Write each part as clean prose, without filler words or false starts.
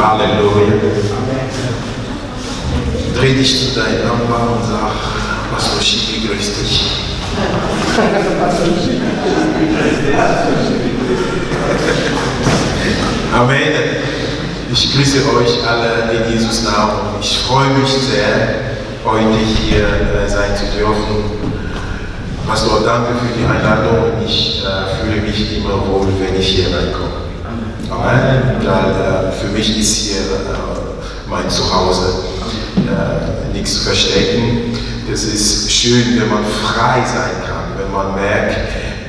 Halleluja. Dreh dich zu deinem Nachbarn und sag, Pastor Schicki, grüß dich. Amen. Ich grüße euch alle in Jesus Namen. Ich freue mich sehr, heute hier sein zu dürfen. Pastor, danke für die Einladung. Ich fühle mich immer wohl, wenn ich hier reinkomme. Amen. Weil für mich ist hier mein Zuhause. Nichts zu verstecken. Das ist schön, wenn man frei sein kann, wenn man merkt,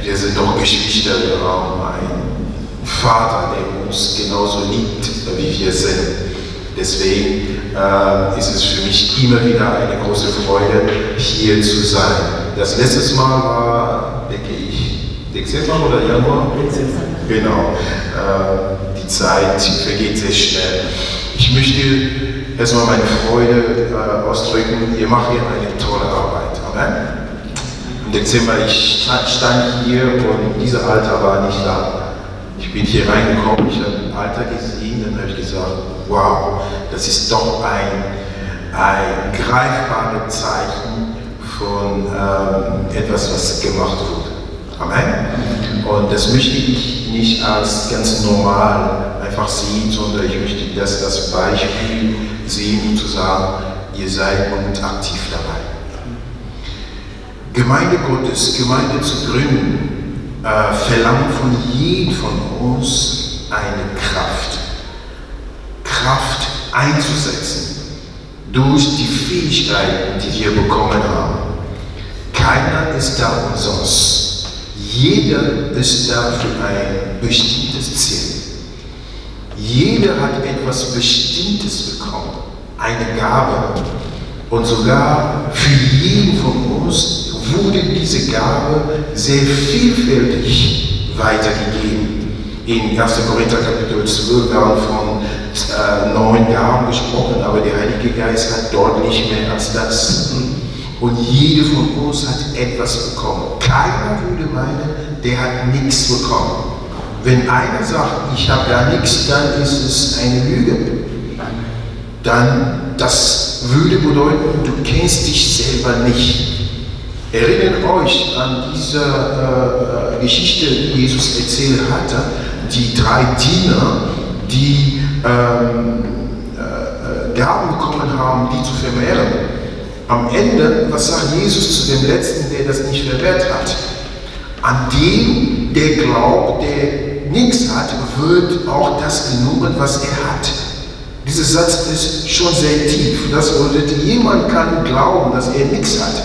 wir sind doch Geschwister, wir haben einen Vater, der uns genauso liebt, wie wir sind. Deswegen ist es für mich immer wieder eine große Freude, hier zu sein. Das letzte Mal war, denke ich, Dezember oder Januar? Genau. Die Zeit vergeht sehr schnell. Ich möchte erstmal meine Freude ausdrücken. Ihr macht hier eine tolle Arbeit. Amen. Im Dezember, ich stand hier und dieser Alter war nicht da. Ich bin hier reingekommen, ich habe den Alter gesehen, dann habe ich gesagt, wow, das ist doch ein greifbares Zeichen von etwas, was gemacht wurde. Amen. Und das möchte ich nicht als ganz normal einfach sehen, sondern ich möchte das Beispiel sehen, um zu sagen, ihr seid und aktiv dabei. Gemeinde Gottes, Gemeinde zu gründen, verlangt von jedem von uns eine Kraft. Kraft einzusetzen durch die Fähigkeiten, die wir bekommen haben. Keiner ist da umsonst. Jeder ist da für ein bestimmtes Ziel. Jeder hat etwas Bestimmtes bekommen, eine Gabe. Und sogar für jeden von uns wurde diese Gabe sehr vielfältig weitergegeben. In 1. Korinther Kapitel 12 werden von 9 Gaben gesprochen, aber der Heilige Geist hat deutlich mehr als das. Und jeder von uns hat etwas bekommen. Keiner würde meinen, der hat nichts bekommen. Wenn einer sagt, ich habe gar nichts, dann ist es eine Lüge. Dann, das würde bedeuten, du kennst dich selber nicht. Erinnert euch an diese Geschichte, die Jesus erzählt hatte, die 3 Diener, die Gaben bekommen haben, die zu vermehren. Am Ende, was sagt Jesus zu dem Letzten, der das nicht verwehrt hat? An dem, der glaubt, der nichts hat, wird auch das genommen, was er hat. Dieser Satz ist schon sehr tief. Das bedeutet, jemand kann glauben, dass er nichts hat,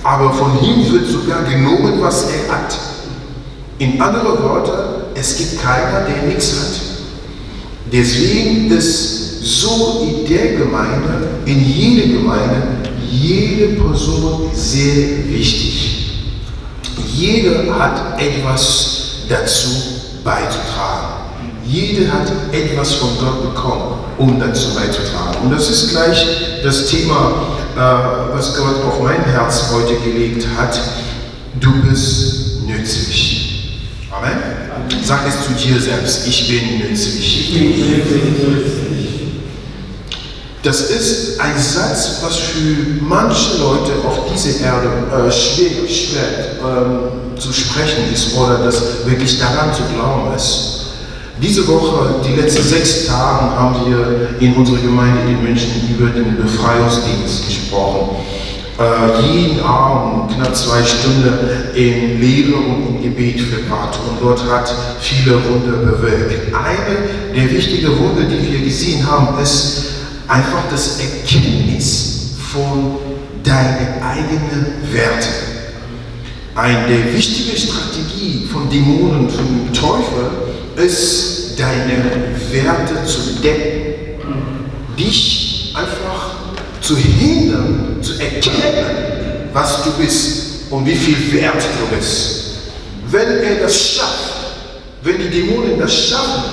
aber von ihm wird sogar genommen, was er hat. In anderen Worten, es gibt keiner, der nichts hat. Deswegen ist so in der Gemeinde, in jeder Gemeinde, jede Person sehr wichtig. Jeder hat etwas dazu beizutragen. Jeder hat etwas von Gott bekommen, um dazu beizutragen. Und das ist gleich das Thema, was Gott auf mein Herz heute gelegt hat. Du bist nützlich. Amen. Sag es zu dir selbst, ich bin nützlich. Das ist ein Satz, was für manche Leute auf dieser Erde schwer zu sprechen ist oder das wirklich daran zu glauben ist. Diese Woche, die letzten 6 Tage, haben wir in unserer Gemeinde in München über den Befreiungsdienst gesprochen. Jeden Abend knapp 2 Stunden in Lehre und im Gebet verbracht und dort hat viele Wunder bewirkt. Eine der wichtigen Wunder, die wir gesehen haben, ist einfach das Erkenntnis von deinen eigenen Werten. Eine der wichtigen Strategien von Dämonen, vom Teufel, ist, deine Werte zu decken. Dich einfach zu hindern, zu erkennen, was du bist und wie viel wert du bist. Wenn er das schafft, wenn die Dämonen das schaffen,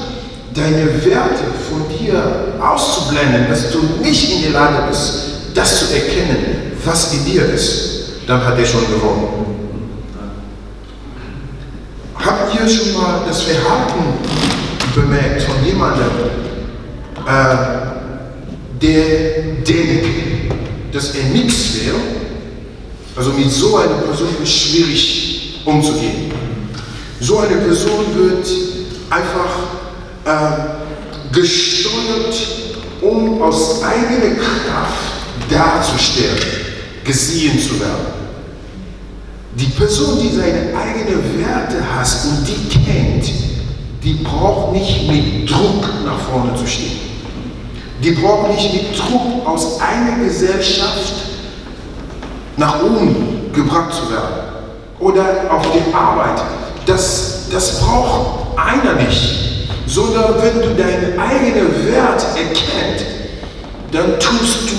deine Werte von dir auszublenden, dass du nicht in der Lage bist, das zu erkennen, was in dir ist, dann hat er schon gewonnen. Habt ihr schon mal das Verhalten bemerkt von jemandem, der denkt, dass er nichts wäre, also mit so einer Person ist es schwierig umzugehen. So eine Person wird einfach gesteuert, um aus eigener Kraft darzustellen, gesehen zu werden. Die Person, die seine eigenen Werte hat und die kennt, die braucht nicht mit Druck nach vorne zu stehen. Die braucht nicht mit Druck aus einer Gesellschaft nach oben gebracht zu werden. Oder auf die Arbeit. Das braucht einer nicht. Sondern wenn du deinen eigenen Wert erkennst, dann tust du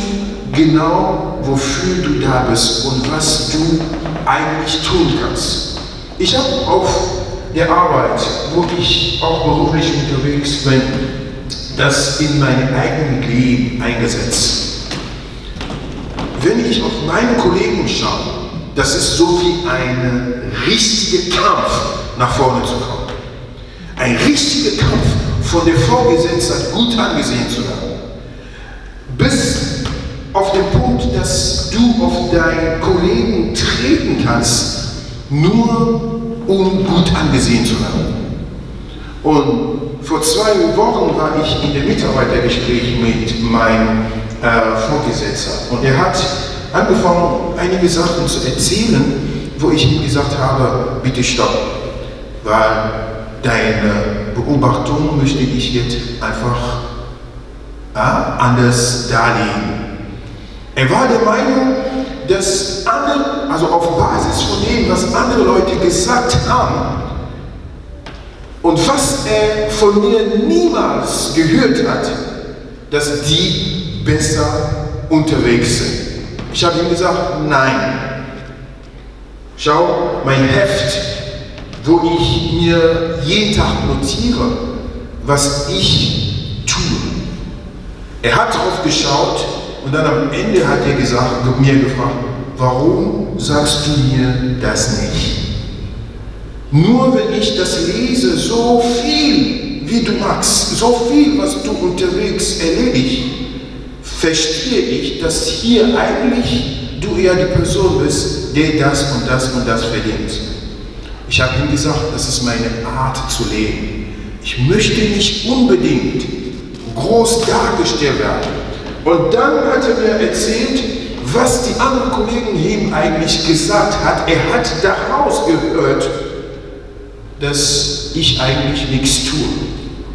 genau, wofür du da bist und was du eigentlich tun kannst. Ich habe auf der Arbeit, wo ich auch beruflich unterwegs bin, das in mein eigenes Leben eingesetzt. Wenn ich auf meine Kollegen schaue, das ist so wie ein richtiger Kampf, nach vorne zu kommen. Ein richtiger Kampf, von der Vorgesetzten gut angesehen zu werden. Bis auf den Punkt, dass du auf deinen Kollegen treten kannst, nur um gut angesehen zu werden. Und vor 2 Wochen war ich in dem Mitarbeitergespräch mit meinem Vorgesetzten und er hat angefangen, einige Sachen zu erzählen, wo ich ihm gesagt habe, bitte stopp, weil deine Beobachtung möchte ich jetzt einfach anders darlegen. Er war der Meinung, dass andere, also auf Basis von dem, was andere Leute gesagt haben und was er von mir niemals gehört hat, dass die besser unterwegs sind. Ich habe ihm gesagt, nein. Schau, mein Heft, wo ich mir jeden Tag notiere, was ich tue. Er hat drauf geschaut und dann am Ende hat er mir gefragt, warum sagst du mir das nicht? Nur wenn ich das lese, so viel wie du magst, so viel, was du unterwegs erledigst, verstehe ich, dass hier eigentlich du eher die Person bist, der das und das und das verdient. Ich habe ihm gesagt, das ist meine Art zu leben. Ich möchte nicht unbedingt groß dargestellt werden. Und dann hat er mir erzählt, was die anderen Kollegen ihm eigentlich gesagt hat. Er hat daraus gehört, dass ich eigentlich nichts tue.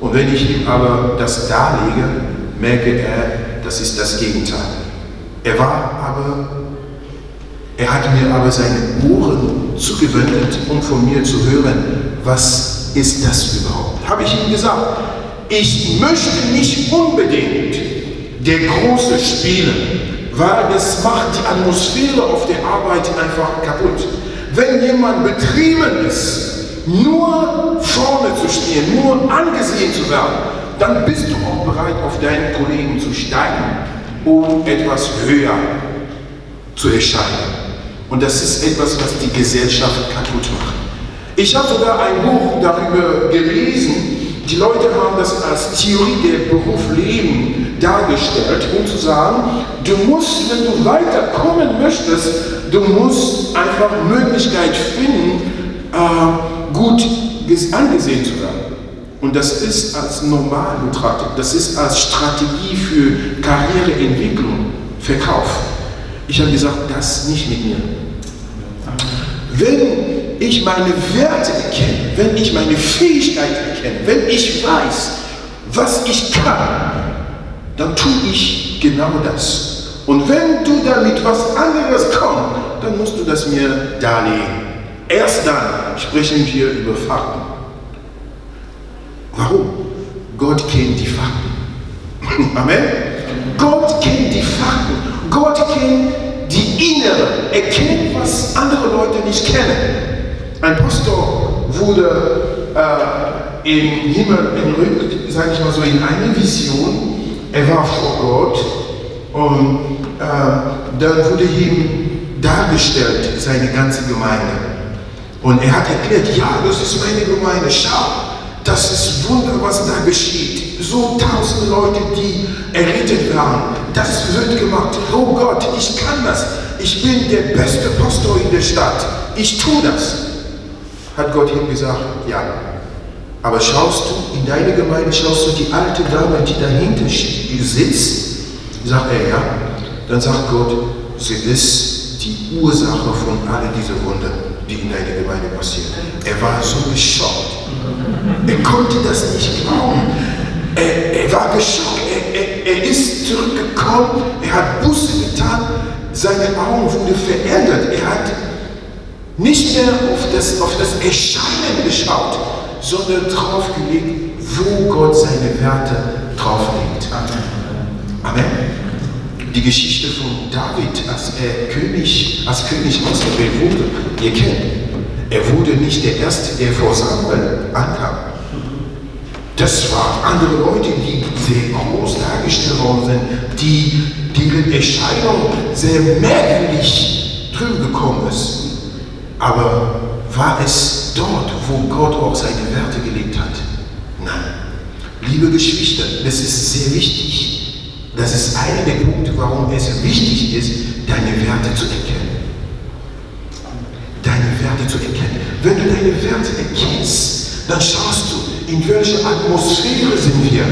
Und wenn ich ihm aber das darlege, merke er, das ist das Gegenteil. Er hat mir aber seine Ohren zugewendet, um von mir zu hören, was ist das überhaupt? Habe ich ihm gesagt, ich möchte nicht unbedingt der Große spielen, weil das macht die Atmosphäre auf der Arbeit einfach kaputt. Wenn jemand betrieben ist, nur vorne zu stehen, nur angesehen zu werden, dann bist du auch bereit, auf deinen Kollegen zu steigen, um etwas höher zu erscheinen. Und das ist etwas, was die Gesellschaft kaputt macht. Ich habe sogar ein Buch darüber gelesen. Die Leute haben das als Theorie der Berufsleben dargestellt, um zu sagen, du musst, wenn du weiterkommen möchtest, du musst einfach Möglichkeit finden, gut angesehen zu werden. Und das ist als normal betrachtet, das ist als Strategie für Karriereentwicklung, Verkauf. Ich habe gesagt, das nicht mit mir. Wenn ich meine Werte erkenne, wenn ich meine Fähigkeiten erkenne, wenn ich weiß, was ich kann, dann tue ich genau das. Und wenn du damit was anderes kommst, dann musst du das mir darlegen. Erst dann sprechen wir über Fakten. Warum? Gott kennt die Fakten. Amen? Gott kennt die Fakten. Gott kennt die Innere. Er kennt, was andere Leute nicht kennen. Ein Pastor wurde im Himmel entrückt, sage ich mal so, in eine Vision. Er war vor Gott und dann wurde ihm dargestellt, seine ganze Gemeinde. Und er hat erklärt, ja, das ist meine Gemeinde, schau, Das ist Wunder, was da geschieht. So 1000 Leute, die errettet waren. Das wird gemacht. Oh Gott, ich kann das. Ich bin der beste Pastor in der Stadt. Ich tue das. Hat Gott ihm gesagt, ja. Aber schaust du in deine Gemeinde, schaust du die alte Dame, die dahinter sitzt? Sagt er, ja. Dann sagt Gott, sie ist die Ursache von all diesen Wunder, die in deiner Gemeinde passieren. Er war so geschockt. Er konnte das nicht glauben. Er war geschockt. Er ist zurückgekommen. Er hat Buße getan. Seine Augen wurden verändert. Er hat nicht mehr auf das Erscheinen geschaut, sondern drauf gelegt, wo Gott seine Werte drauflegt. Amen. Die Geschichte von David, als König ausgewählt wurde, ihr kennt, er wurde nicht der Erste, der vor Samuel ankam. Das waren andere Leute, die sehr groß dargestellt worden sind, deren Erscheinung sehr merkwürdig drüben gekommen ist. Aber war es dort, wo Gott auch seine Werte gelegt hat? Nein. Liebe Geschwister, das ist sehr wichtig. Das ist einer der Punkte, warum es wichtig ist, deine Werte zu erkennen. Deine Werte zu erkennen. Wenn du deine Werte erkennst, dann schaust du, in welcher Atmosphäre sind wir.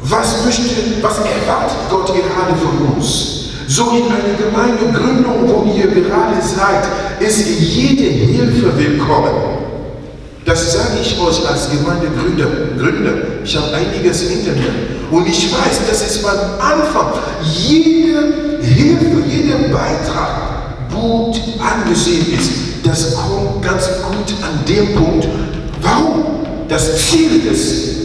Was erwartet Gott gerade von uns? So in einer Gemeindegründung, wo ihr gerade seid, ist jede Hilfe willkommen. Das sage ich euch als Gemeindegründer. Ich habe einiges hinter mir. Und ich weiß, dass es beim Anfang jede Hilfe, jeder Beitrag gut angesehen ist. Das kommt ganz gut an dem Punkt. Warum? Das Ziel ist,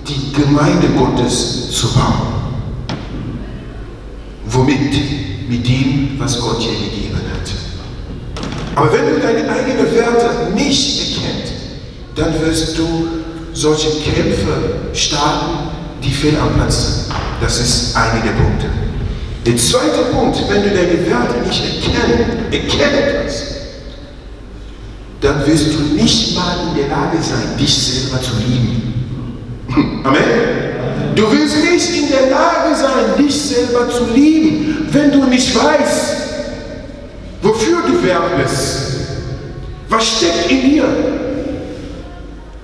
die Gemeinde Gottes zu bauen. Womit? Mit dem, was Gott dir gegeben hat. Aber wenn du deine eigenen Werte nicht erkennst, dann wirst du solche Kämpfe starten, die fehl am Platz sind. Das ist einer der Punkte. Der zweite Punkt, wenn du deine Werte nicht erkennen kannst, dann wirst du nicht mal in der Lage sein, dich selber zu lieben. Amen? Du wirst nicht in der Lage sein, dich selber zu lieben, wenn du nicht weißt, wofür du wert bist. Was steckt in dir?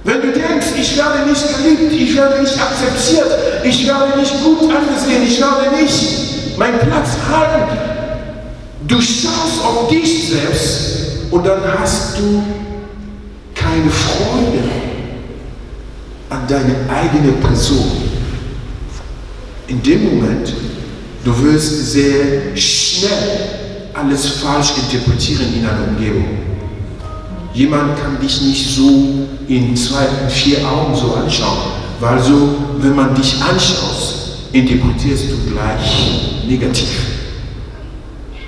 Wenn du denkst, ich werde nicht geliebt, ich werde nicht akzeptiert, ich werde nicht gut angesehen, ich werde nicht meinen Platz halten. Du schaust auf dich selbst und dann hast du keine Freude an deine eigene Person. In dem Moment, du wirst sehr schnell alles falsch interpretieren in deiner Umgebung. Jemand kann dich nicht so in 2, 4 Augen so anschauen, weil so, wenn man dich anschaut, interpretierst du gleich negativ.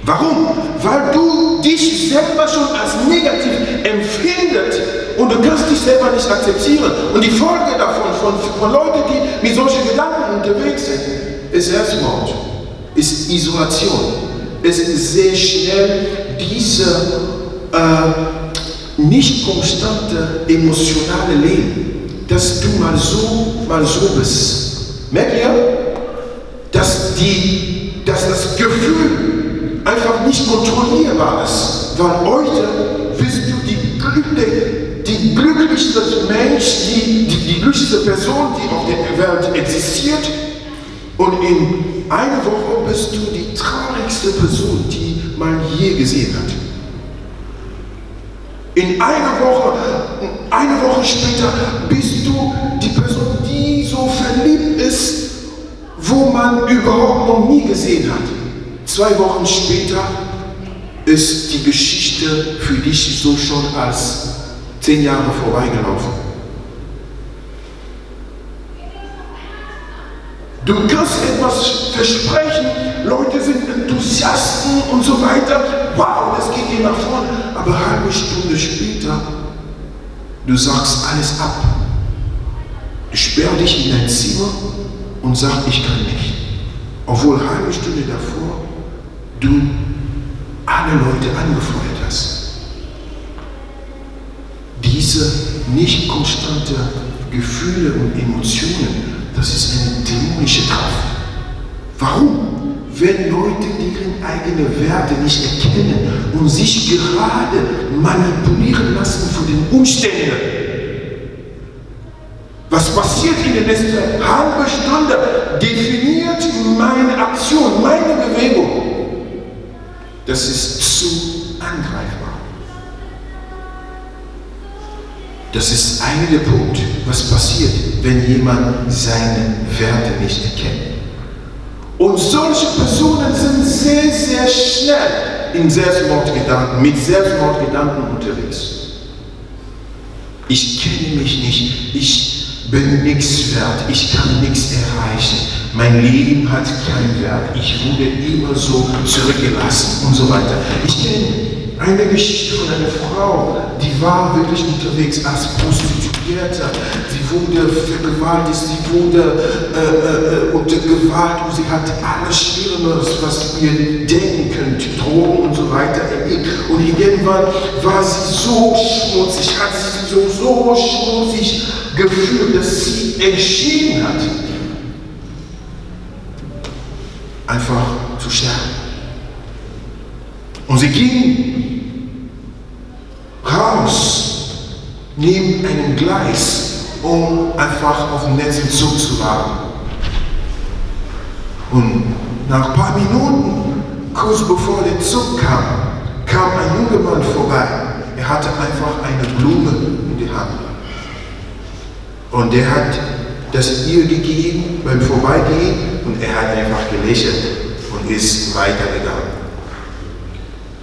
Warum? Weil du dich selber schon als negativ empfindest und du kannst dich selber nicht akzeptieren. Und die Folge davon, von Leuten, die mit solchen Gedanken unterwegs sind, ist Selbstmord, ist Isolation, ist sehr schnell diese nicht konstante emotionale Leben, dass du mal so bist. Merkt ihr, dass das Gefühl einfach nicht kontrollierbar ist, weil heute bist du die glücklichste Mensch, die glücklichste Person, die auf der Welt existiert, und in einer Woche bist du die traurigste Person, die man je gesehen hat. In einer Woche später bist du die Person, die so verliebt ist, wo man überhaupt noch nie gesehen hat. 2 Wochen später ist die Geschichte für dich so schon als 10 Jahre vorbeigelaufen. Du kannst etwas versprechen, Leute sind Enthusiasten und so weiter. Wow, das geht dir nach vorne. Aber eine halbe Stunde später, du sagst alles ab. Du sperrst dich in dein Zimmer und sagst, ich kann nicht. Obwohl eine halbe Stunde davor du alle Leute angefeuert hast. Diese nicht konstante Gefühle und Emotionen, das ist eine dämonische Kraft. Warum? Wenn Leute deren eigene Werte nicht erkennen und sich gerade manipulieren lassen von den Umständen. Was passiert in der nächsten halben Stunde, definiert meine Aktion, meine Bewegung. Das ist zu angreifbar. Das ist einer der Punkte, was passiert, wenn jemand seine Werte nicht erkennt. Und solche Personen sind sehr, sehr schnell mit Selbstmordgedanken unterwegs. Ich kenne mich nicht, ich bin nichts wert, ich kann nichts erreichen, mein Leben hat keinen Wert, ich wurde immer so zurückgelassen und so weiter. Ich kenne eine Geschichte von einer Frau, die war wirklich unterwegs als Prostituierte. Sie wurde vergewaltigt, sie wurde unter Gewalt und sie hatte alles Schlimmes, was ihr denken könnt, Drogen und so weiter. Und irgendwann war sie so schmutzig, hat sie so schmutzig gefühlt, dass sie entschieden hat, einfach zu sterben. Und sie ging raus, neben einem Gleis, um einfach auf dem letzten Zug zu warten. Und nach ein paar Minuten, kurz bevor der Zug kam, kam ein junger Mann vorbei. Er hatte einfach eine Blume in die Hand. Und der hat das ihr gegeben beim Vorbeigehen und er hat einfach gelächelt und ist weitergegangen.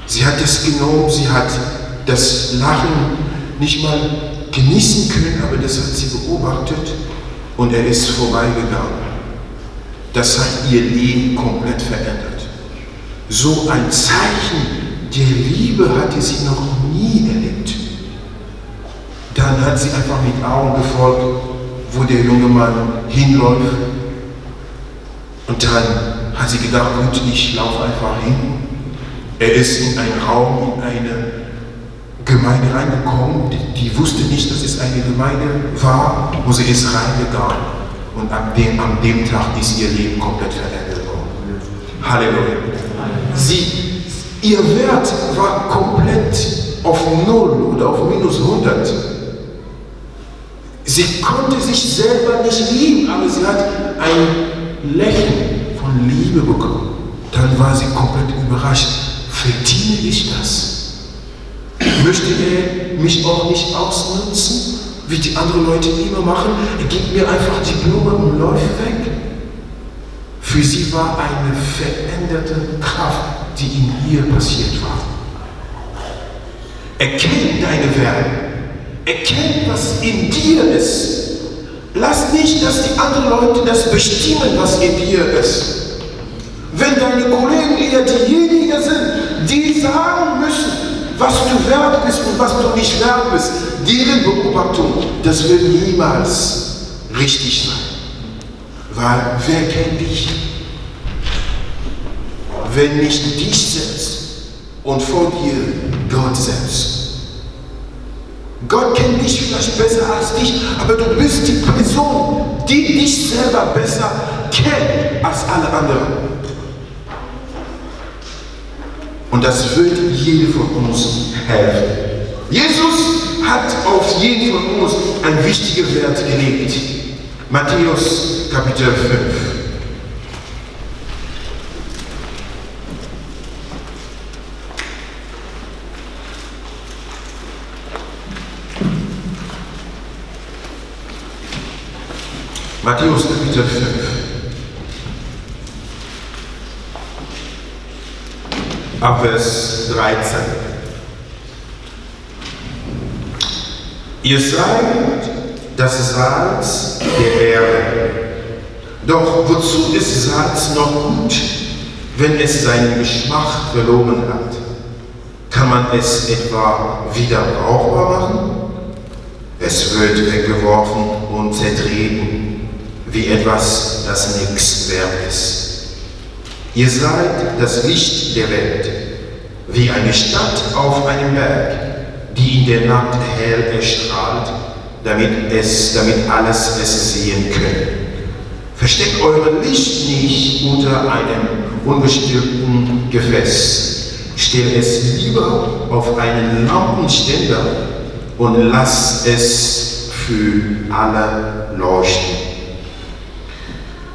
Sie hat das genommen, sie hat das Lachen nicht mal genießen können, aber das hat sie beobachtet und er ist vorbeigegangen. Das hat ihr Leben komplett verändert. So ein Zeichen der Liebe hatte sie noch nie erlebt. Dann hat sie einfach mit Augen gefolgt, wo der junge Mann hinläuft. Und dann hat sie gedacht, gut, ich laufe einfach hin. Er ist in einen Raum, in eine Gemeinde reingekommen, die wusste nicht, dass es eine Gemeinde war, und sie ist reingegangen. Und an dem Tag ist ihr Leben komplett verändert worden. Halleluja. Ihr Wert war komplett auf 0 oder auf minus 100. Sie konnte sich selber nicht lieben, aber sie hat ein Lächeln von Liebe bekommen. Dann war sie komplett überrascht. Verdiene ich das? Möchte er mich auch nicht ausnutzen, wie die anderen Leute immer machen? Er gibt mir einfach die Blume und läuft weg. Für sie war eine veränderte Kraft, die in ihr passiert war. Erkenn deine Werte. Erkenn, was in dir ist. Lass nicht, dass die anderen Leute das bestimmen, was in dir ist. Wenn deine Kollegen eher diejenigen sind, die sagen müssen, was du wert bist und was du nicht wert bist, deren Beobachtung, das wird niemals richtig sein. Weil wer kennt dich? Wenn nicht dich selbst und vor dir Gott selbst. Gott kennt dich vielleicht besser als dich, aber du bist die Person, die dich selber besser kennt als alle anderen. Und das wird jedem von uns helfen. Jesus hat auf jeden von uns einen wichtigen Wert gelegt. Matthäus Kapitel 5. Matthäus Kapitel 5. Ab Vers 13. Ihr seid das Salz der Erde. Doch wozu ist Salz noch gut, wenn es seinen Geschmack verloren hat? Kann man es etwa wieder brauchbar machen? Es wird weggeworfen und zertreten, wie etwas, das nichts wert ist. Ihr seid das Licht der Welt, wie eine Stadt auf einem Berg, die in der Nacht hell erstrahlt, damit alles es sehen können. Versteckt eure Licht nicht unter einem ungestülpten Gefäß. Stellt es lieber auf einen Lampenständer und lasst es für alle leuchten.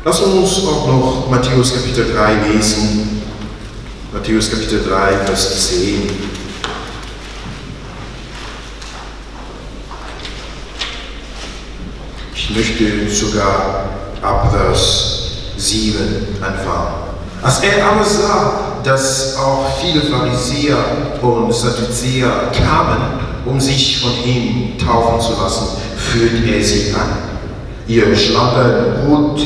Lass uns auch noch Matthäus Kapitel 3 lesen. Matthäus Kapitel 3, Vers 10. Ich möchte sogar ab Vers 7 anfangen. Als er aber sah, dass auch viele Pharisäer und Sadduzäer kamen, um sich von ihm taufen zu lassen, führte er sie an. Ihr schlanker Hund,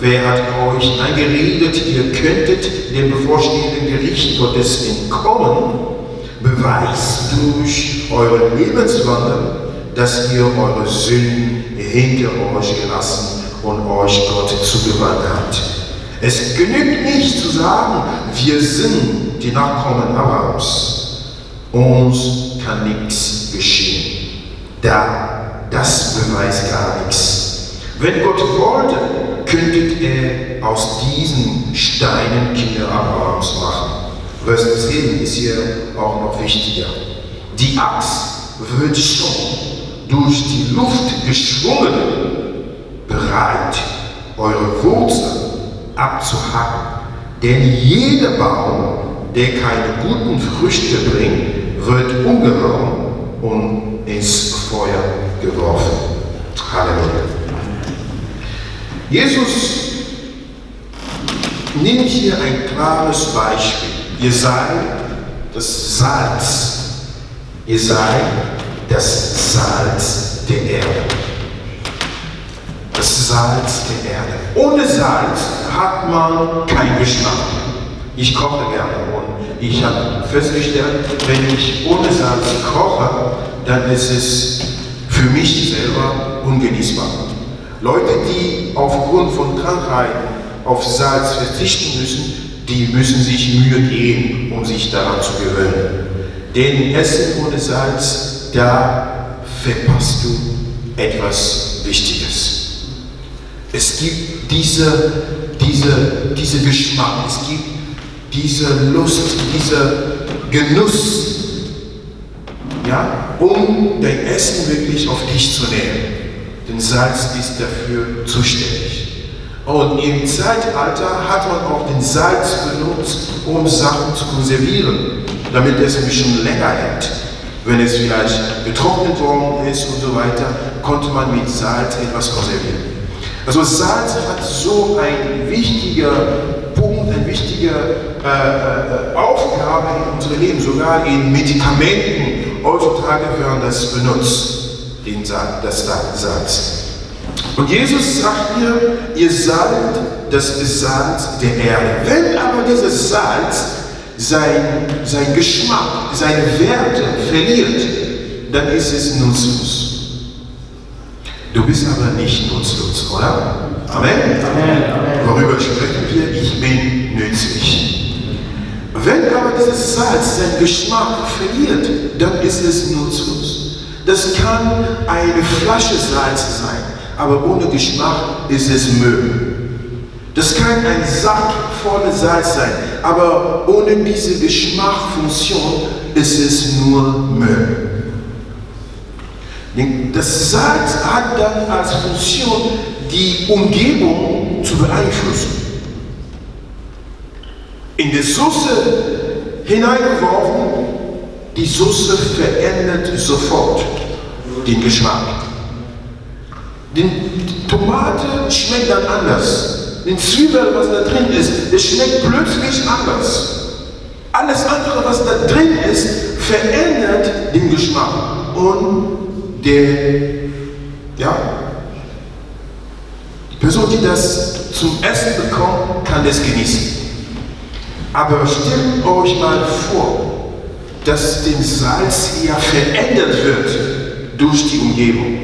wer hat euch eingeredet, ihr könntet dem bevorstehenden Gericht Gottes entkommen? Beweist durch euren Lebenswandel, dass ihr eure Sünden hinter euch gelassen und euch Gott zugewandt habt. Es genügt nicht zu sagen, wir sind die Nachkommen Abrahams. Uns kann nichts geschehen. Das beweist gar nichts. Wenn Gott wollte, könnte er aus diesen Steinen Kinder Abrahams machen. Vers 10 ist hier auch noch wichtiger. Die Axt wird schon durch die Luft geschwungen, bereit, eure Wurzeln abzuhacken. Denn jeder Baum, der keine guten Früchte bringt, wird umgehauen und ins Feuer geworfen. Halleluja. Jesus nimmt hier ein klares Beispiel. Ihr seid das Salz. Ihr seid das Salz der Erde. Das Salz der Erde. Ohne Salz hat man keinen Geschmack. Ich koche gerne und ich habe festgestellt, wenn ich ohne Salz koche, dann ist es für mich selber ungenießbar. Leute, die aufgrund von Krankheiten auf Salz verzichten müssen, die müssen sich Mühe geben, um sich daran zu gewöhnen. Denn Essen ohne Salz, da verpasst du etwas Wichtiges. Es gibt diese Geschmack, es gibt diese Lust, dieser Genuss, ja, um dein Essen wirklich auf dich zu nehmen. Denn Salz ist dafür zuständig. Und im Zeitalter hat man auch den Salz benutzt, um Sachen zu konservieren, damit es ein bisschen länger hält. Wenn es vielleicht getrocknet worden ist und so weiter, konnte man mit Salz etwas konservieren. Also Salz hat so einen wichtigen Punkt, eine wichtige Aufgabe in unserem Leben. Sogar in Medikamenten heutzutage werden das benutzt, das Salz. Und Jesus sagt hier, ihr seid das Salz der Erde. Wenn aber dieses Salz sein Geschmack, seine Werte verliert, dann ist es nutzlos. Du bist aber nicht nutzlos, oder? Amen? Amen. Worüber sprechen wir? Ich bin nützlich. Wenn aber dieses Salz seinen Geschmack verliert, dann ist es nutzlos. Das kann eine Flasche Salz sein, aber ohne Geschmack ist es Müll. Das kann ein Sack voller Salz sein, aber ohne diese Geschmackfunktion ist es nur Müll. Das Salz hat dann als Funktion, die Umgebung zu beeinflussen. In die Soße hineingeworfen, die Soße verändert sofort den Geschmack. Die Tomate schmeckt dann anders. Die Zwiebel, was da drin ist, das schmeckt plötzlich anders. Alles andere, was da drin ist, verändert den Geschmack. Und die Person, die das zum Essen bekommt, kann das genießen. Aber stellt euch mal vor, dass den Salz ja verändert wird durch die Umgebung.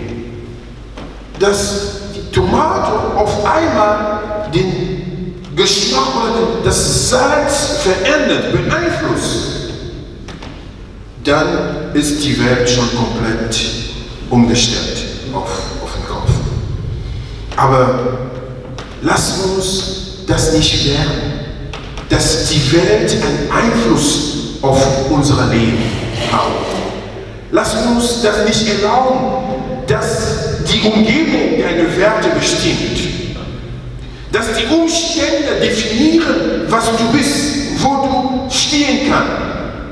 Dass die Tomate auf einmal den Geschmack oder das Salz verändert, beeinflusst. Dann ist die Welt schon komplett umgestellt. auf den Kopf. Aber lass uns das nicht werden, dass die Welt einen Einfluss auf unser Leben hat. Lass uns das nicht erlauben, dass die Umgebung deine Werte bestimmt. Dass die Umstände definieren, was du bist, wo du stehen kannst.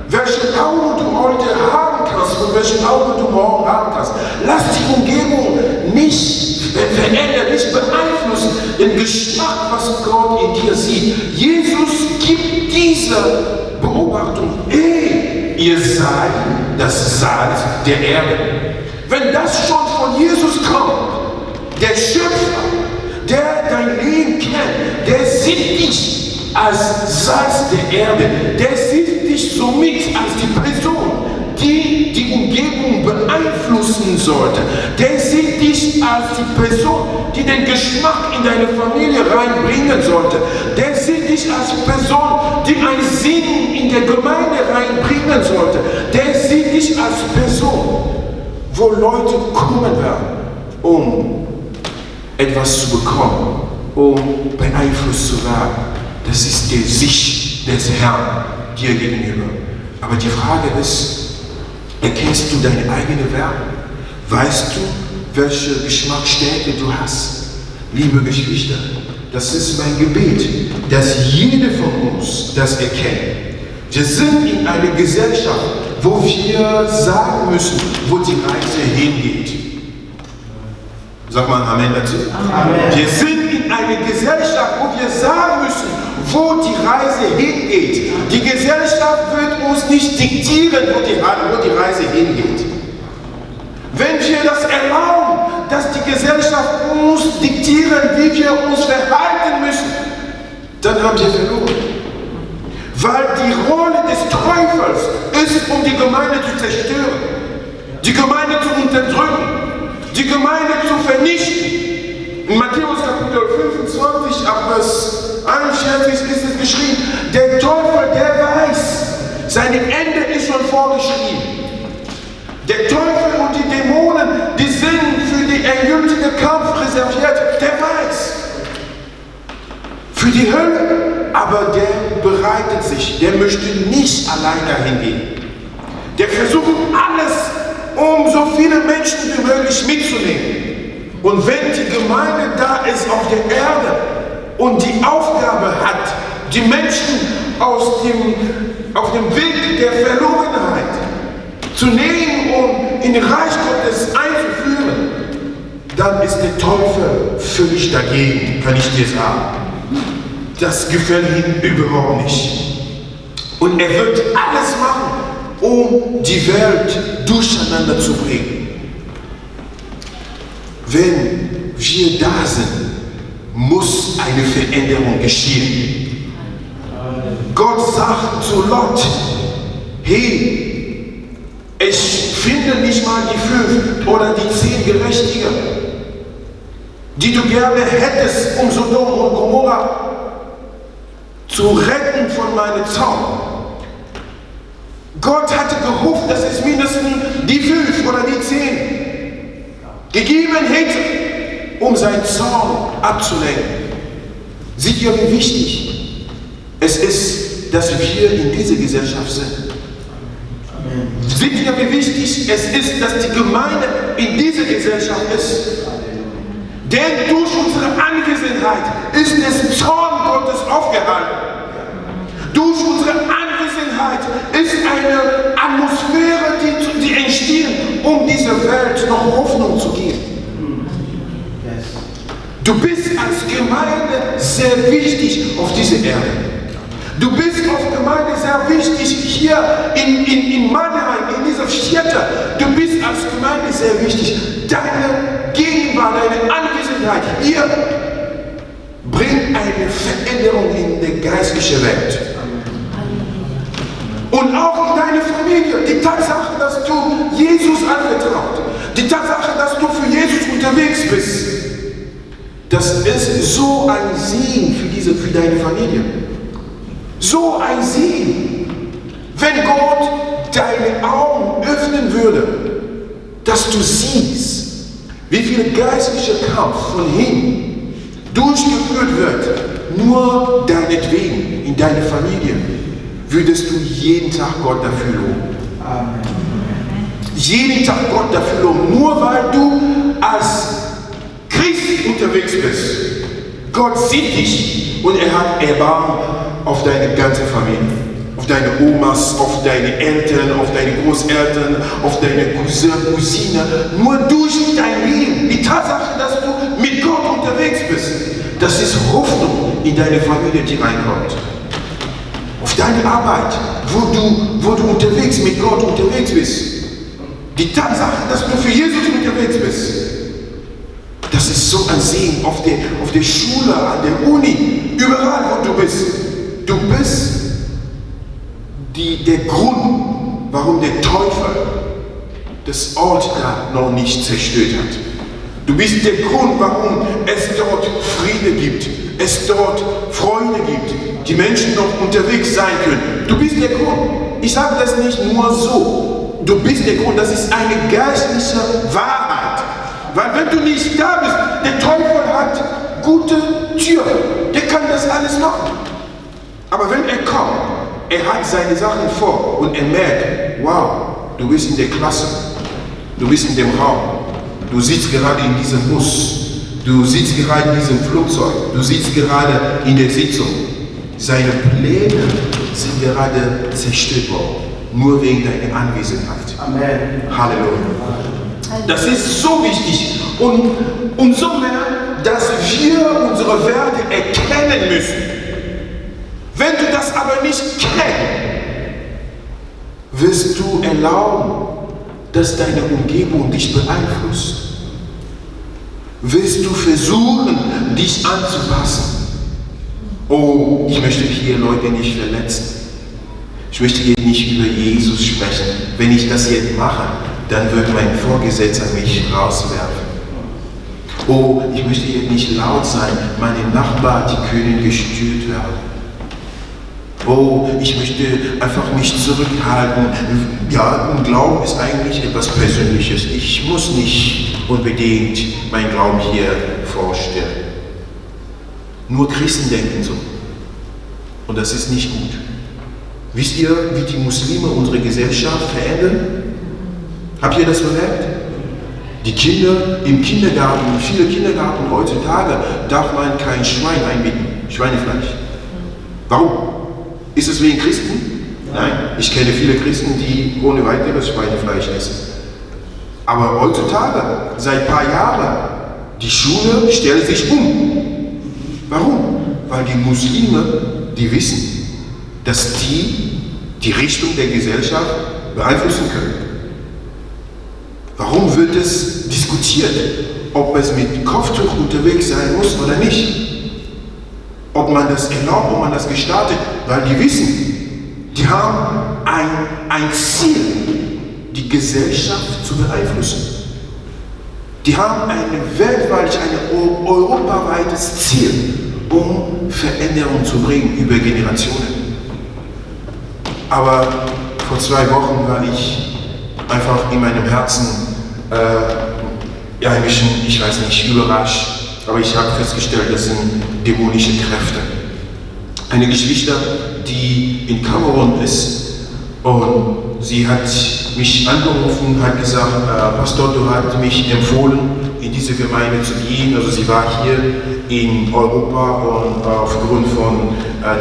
Welche Augen du heute haben kannst und welche Augen du morgen haben kannst. Lass die Umgebung nicht verändern, nicht beeinflussen, den Geschmack, was Gott in dir sieht. Jesus gibt diese Beobachtung. Ihr seid das Salz der Erde. Wenn das schon von Jesus kommt, der Schöpfer, der dein Leben kennt, der sieht dich als Salz der Erde, der sieht dich somit als die Person, die die Umgebung beeinflussen sollte. Der sieht dich als die Person, die den Geschmack in deine Familie reinbringen sollte. Der sieht dich als Person, die einen Sinn in der Gemeinde reinbringen sollte. Der sieht dich als Person, wo Leute kommen werden, um etwas zu bekommen, um beeinflusst zu werden. Das ist die Sicht des Herrn dir gegenüber. Aber die Frage ist, erkennst du deine eigene Werte? Weißt du, welche Geschmacksstärke du hast? Liebe Geschwister, das ist mein Gebet, dass jeder von uns das erkennt. Wir sind in einer Gesellschaft, wo wir sagen müssen, wo die Reise hingeht. Sag mal Amen dazu. Amen. Wir sind in einer Gesellschaft, wo wir sagen müssen, wo die Reise hingeht. Die Gesellschaft wird uns nicht diktieren, wo die Reise hingeht. Wenn wir das erlauben, dass die Gesellschaft uns diktieren, wie wir uns verhalten müssen, dann haben wir verloren. Weil die Rolle des Teufels ist, um die Gemeinde zu zerstören, die Gemeinde zu unterdrücken, die Gemeinde zu vernichten. In Matthäus Kapitel 25, Vers 41 ist es geschrieben, der Teufel, der weiß, sein Ende ist schon vorgeschrieben. Der Teufel und die Dämonen, die sind für den endgültigen Kampf reserviert, der weiß. Für die Hölle, aber der bereitet sich, der möchte nicht allein dahin gehen. Der versucht alles, um so viele Menschen wie möglich mitzunehmen. Und wenn die Gemeinde da ist auf der Erde und die Aufgabe hat, die Menschen auf dem Weg der Verlorenheit zu nehmen, um in den Reich Gottes einzuführen, dann ist der Teufel völlig dagegen, kann ich dir sagen. Das gefällt ihm überhaupt nicht. Und er wird alles machen, um die Welt durcheinander zu bringen. Wenn wir da sind, muss eine Veränderung geschehen. Gott sagt zu Lot, hey, ich finde nicht mal die 5 oder die 10 Gerechtigen, die du gerne hättest, um Sodom und Gomorra zu retten von meinem Zorn. Gott hatte gehofft, dass es mindestens die 5 oder die 10 gegeben hätte, um seinen Zorn abzulenken. Seht ihr, wie wichtig es ist, dass wir in dieser Gesellschaft sind? Seht ihr, wie wichtig es ist, dass die Gemeinde in dieser Gesellschaft ist? Denn durch unsere Anwesenheit ist es Zorn Gottes aufgehalten. Durch unsere Anwesenheit ist eine Atmosphäre, die entsteht, um dieser Welt noch Hoffnung zu geben. Du bist als Gemeinde sehr wichtig auf dieser Erde. Du bist als Gemeinde sehr wichtig hier in Mannheim, in dieser Viertel. Du bist als Gemeinde sehr wichtig. Deine Gegenwart, deine Anwesenheit hier bringt eine Veränderung in die geistliche Welt. Und auch in deine Familie. Die Tatsache, dass du Jesus anvertraut, die Tatsache, dass du für Jesus unterwegs bist, das ist so ein Segen für deine Familie. So ein Segen, wenn Gott deine Augen öffnen würde, dass du siehst, Wie viel geistlicher Kampf von ihm durchgeführt wird, nur deinetwegen, in deiner Familie, würdest du jeden Tag Gott dafür loben. Amen. Jeden Tag Gott dafür loben, nur weil du als Christ unterwegs bist. Gott sieht dich und er hat Erbarmen auf deine ganze Familie. Auf deine Omas, auf deine Eltern, auf deine Großeltern, auf deine Cousine. Nur durch dein Leben, die Tatsache, dass du mit Gott unterwegs bist, das ist Hoffnung in deine Familie, die reinkommt. Auf deine Arbeit, wo du unterwegs mit Gott unterwegs bist. Die Tatsache, dass du für Jesus unterwegs bist, das ist so ein Segen auf der Schule, an der Uni, überall wo du bist. Du bist der Grund, warum der Teufel das Ort da noch nicht zerstört hat. Du bist der Grund, warum es dort Friede gibt, es dort Freude gibt, die Menschen noch unterwegs sein können. Du bist der Grund. Ich sage das nicht nur so. Du bist der Grund. Das ist eine geistliche Wahrheit. Weil wenn du nicht da bist, der Teufel hat gute Türen. Der kann das alles machen. Aber wenn er kommt, er hat seine Sachen vor und er merkt, wow, du bist in der Klasse, du bist in dem Raum, du sitzt gerade in diesem Bus, du sitzt gerade in diesem Flugzeug, du sitzt gerade in der Sitzung. Seine Pläne sind gerade zerstört worden, nur wegen deiner Anwesenheit. Amen. Halleluja. Das ist so wichtig und umso mehr, dass wir unsere Werte erkennen müssen. Wenn du das aber nicht kennst, wirst du erlauben, dass deine Umgebung dich beeinflusst. Willst du versuchen, dich anzupassen? Oh, ich möchte hier Leute nicht verletzen. Ich möchte hier nicht über Jesus sprechen. Wenn ich das jetzt mache, dann wird mein Vorgesetzter mich rauswerfen. Oh, ich möchte hier nicht laut sein. Meine Nachbarn, die können gestört werden. Oh, ich möchte einfach mich zurückhalten. Ja, ein Glauben ist eigentlich etwas Persönliches. Ich muss nicht unbedingt meinen Glauben hier vorstellen. Nur Christen denken so. Und das ist nicht gut. Wisst ihr, wie die Muslime unsere Gesellschaft verändern? Habt ihr das bemerkt? Die Kinder im Kindergarten, viele Kindergärten heutzutage, darf man kein Schwein einbieten. Schweinefleisch. Warum? Ist es wegen Christen? Nein. Ich kenne viele Christen, die ohne weiteres Schweinefleisch essen. Aber heutzutage, seit ein paar Jahren, die Schule stellt sich um. Warum? Weil die Muslime, die wissen, dass die Richtung der Gesellschaft beeinflussen können. Warum wird es diskutiert, ob es mit Kopftuch unterwegs sein muss oder nicht? Ob man das erlaubt, ob man das gestartet, weil die wissen, die haben ein Ziel, die Gesellschaft zu beeinflussen. Die haben ein weltweit, ein europaweites Ziel, um Veränderung zu bringen über Generationen. Aber vor 2 Wochen war ich einfach in meinem Herzen ein bisschen, ich weiß nicht, überrascht. Aber ich habe festgestellt, das sind dämonische Kräfte. Eine Geschwister, die in Kamerun ist, und sie hat mich angerufen, hat gesagt, Pastor, du hast mich empfohlen, in diese Gemeinde zu gehen. Also sie war hier in Europa und aufgrund von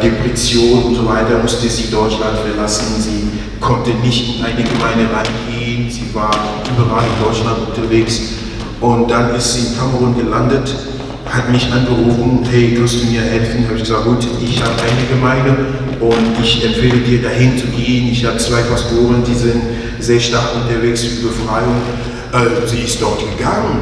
Depression und so weiter musste sie Deutschland verlassen. Sie konnte nicht in eine Gemeinde reingehen. Sie war überall in Deutschland unterwegs. Und dann ist sie in Kamerun gelandet, hat mich angerufen, hey, kannst du mir helfen? Habe ich gesagt, gut, ich habe eine Gemeinde und ich empfehle dir, dahin zu gehen. Ich habe 2 Pastoren, die sind sehr stark unterwegs für Befreiung. Sie ist dort gegangen,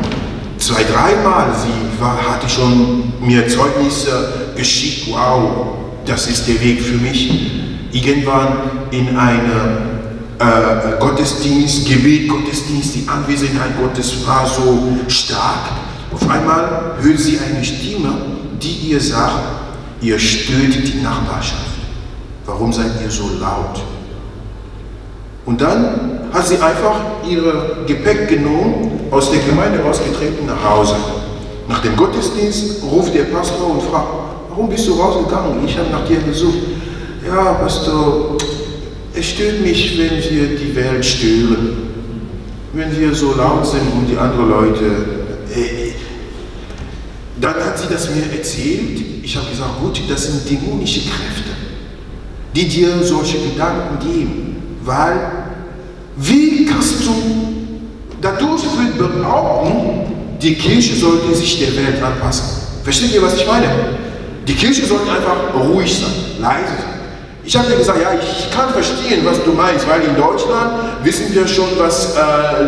2, 3 Mal. Sie hatte schon mir Zeugnisse geschickt, wow, das ist der Weg für mich. Irgendwann in einem Gottesdienst, Gebet-Gottesdienst, die Anwesenheit Gottes war so stark. Auf einmal hört sie eine Stimme, die ihr sagt, ihr stört die Nachbarschaft. Warum seid ihr so laut? Und dann hat sie einfach ihr Gepäck genommen aus der Gemeinde rausgetreten nach Hause. Nach dem Gottesdienst ruft der Pastor und fragt, warum bist du rausgegangen? Ich habe nach dir gesucht. Ja, Pastor, es stört mich, wenn wir die Welt stören. Wenn wir so laut sind und die anderen Leute. Dann hat sie das mir erzählt. Ich habe gesagt, gut, das sind dämonische Kräfte, die dir solche Gedanken geben. Weil, wie kannst du dadurch behaupten, die Kirche sollte sich der Welt anpassen? Versteht ihr, was ich meine? Die Kirche sollte einfach ruhig sein, leise sein. Ich habe dir gesagt, ja, ich kann verstehen, was du meinst, weil in Deutschland wissen wir schon, was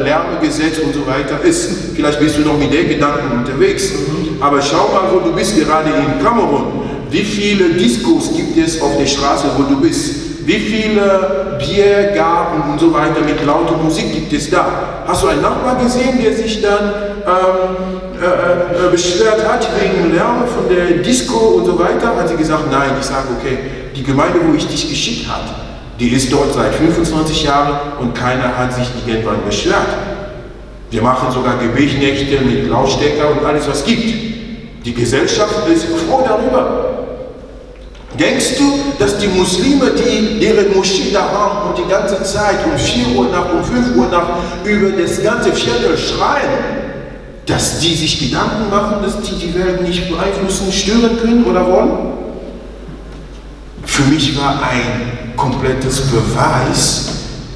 Lärmgesetz und so weiter ist. Vielleicht bist du noch mit den Gedanken unterwegs. Aber schau mal, wo du bist, gerade in Kamerun. Wie viele Diskos gibt es auf der Straße, wo du bist? Wie viele Biergarten und so weiter mit lauter Musik gibt es da? Hast du einen Nachbar gesehen, der sich dann beschwert hat wegen Lärm von der Disco und so weiter? Hat sie gesagt, nein. Ich sage, okay, die Gemeinde, wo ich dich geschickt habe, die ist dort seit 25 Jahren und keiner hat sich irgendwann beschwert. Wir machen sogar Gebetsnächte mit Lautstärker und alles, was es gibt. Die Gesellschaft ist froh darüber. Denkst du, dass die Muslime, die deren Moschee da haben und die ganze Zeit um 4 Uhr nach, um 5 Uhr nach über das ganze Viertel schreien, dass die sich Gedanken machen, dass die Welt nicht beeinflussen, stören können oder wollen? Für mich war ein komplettes Beweis,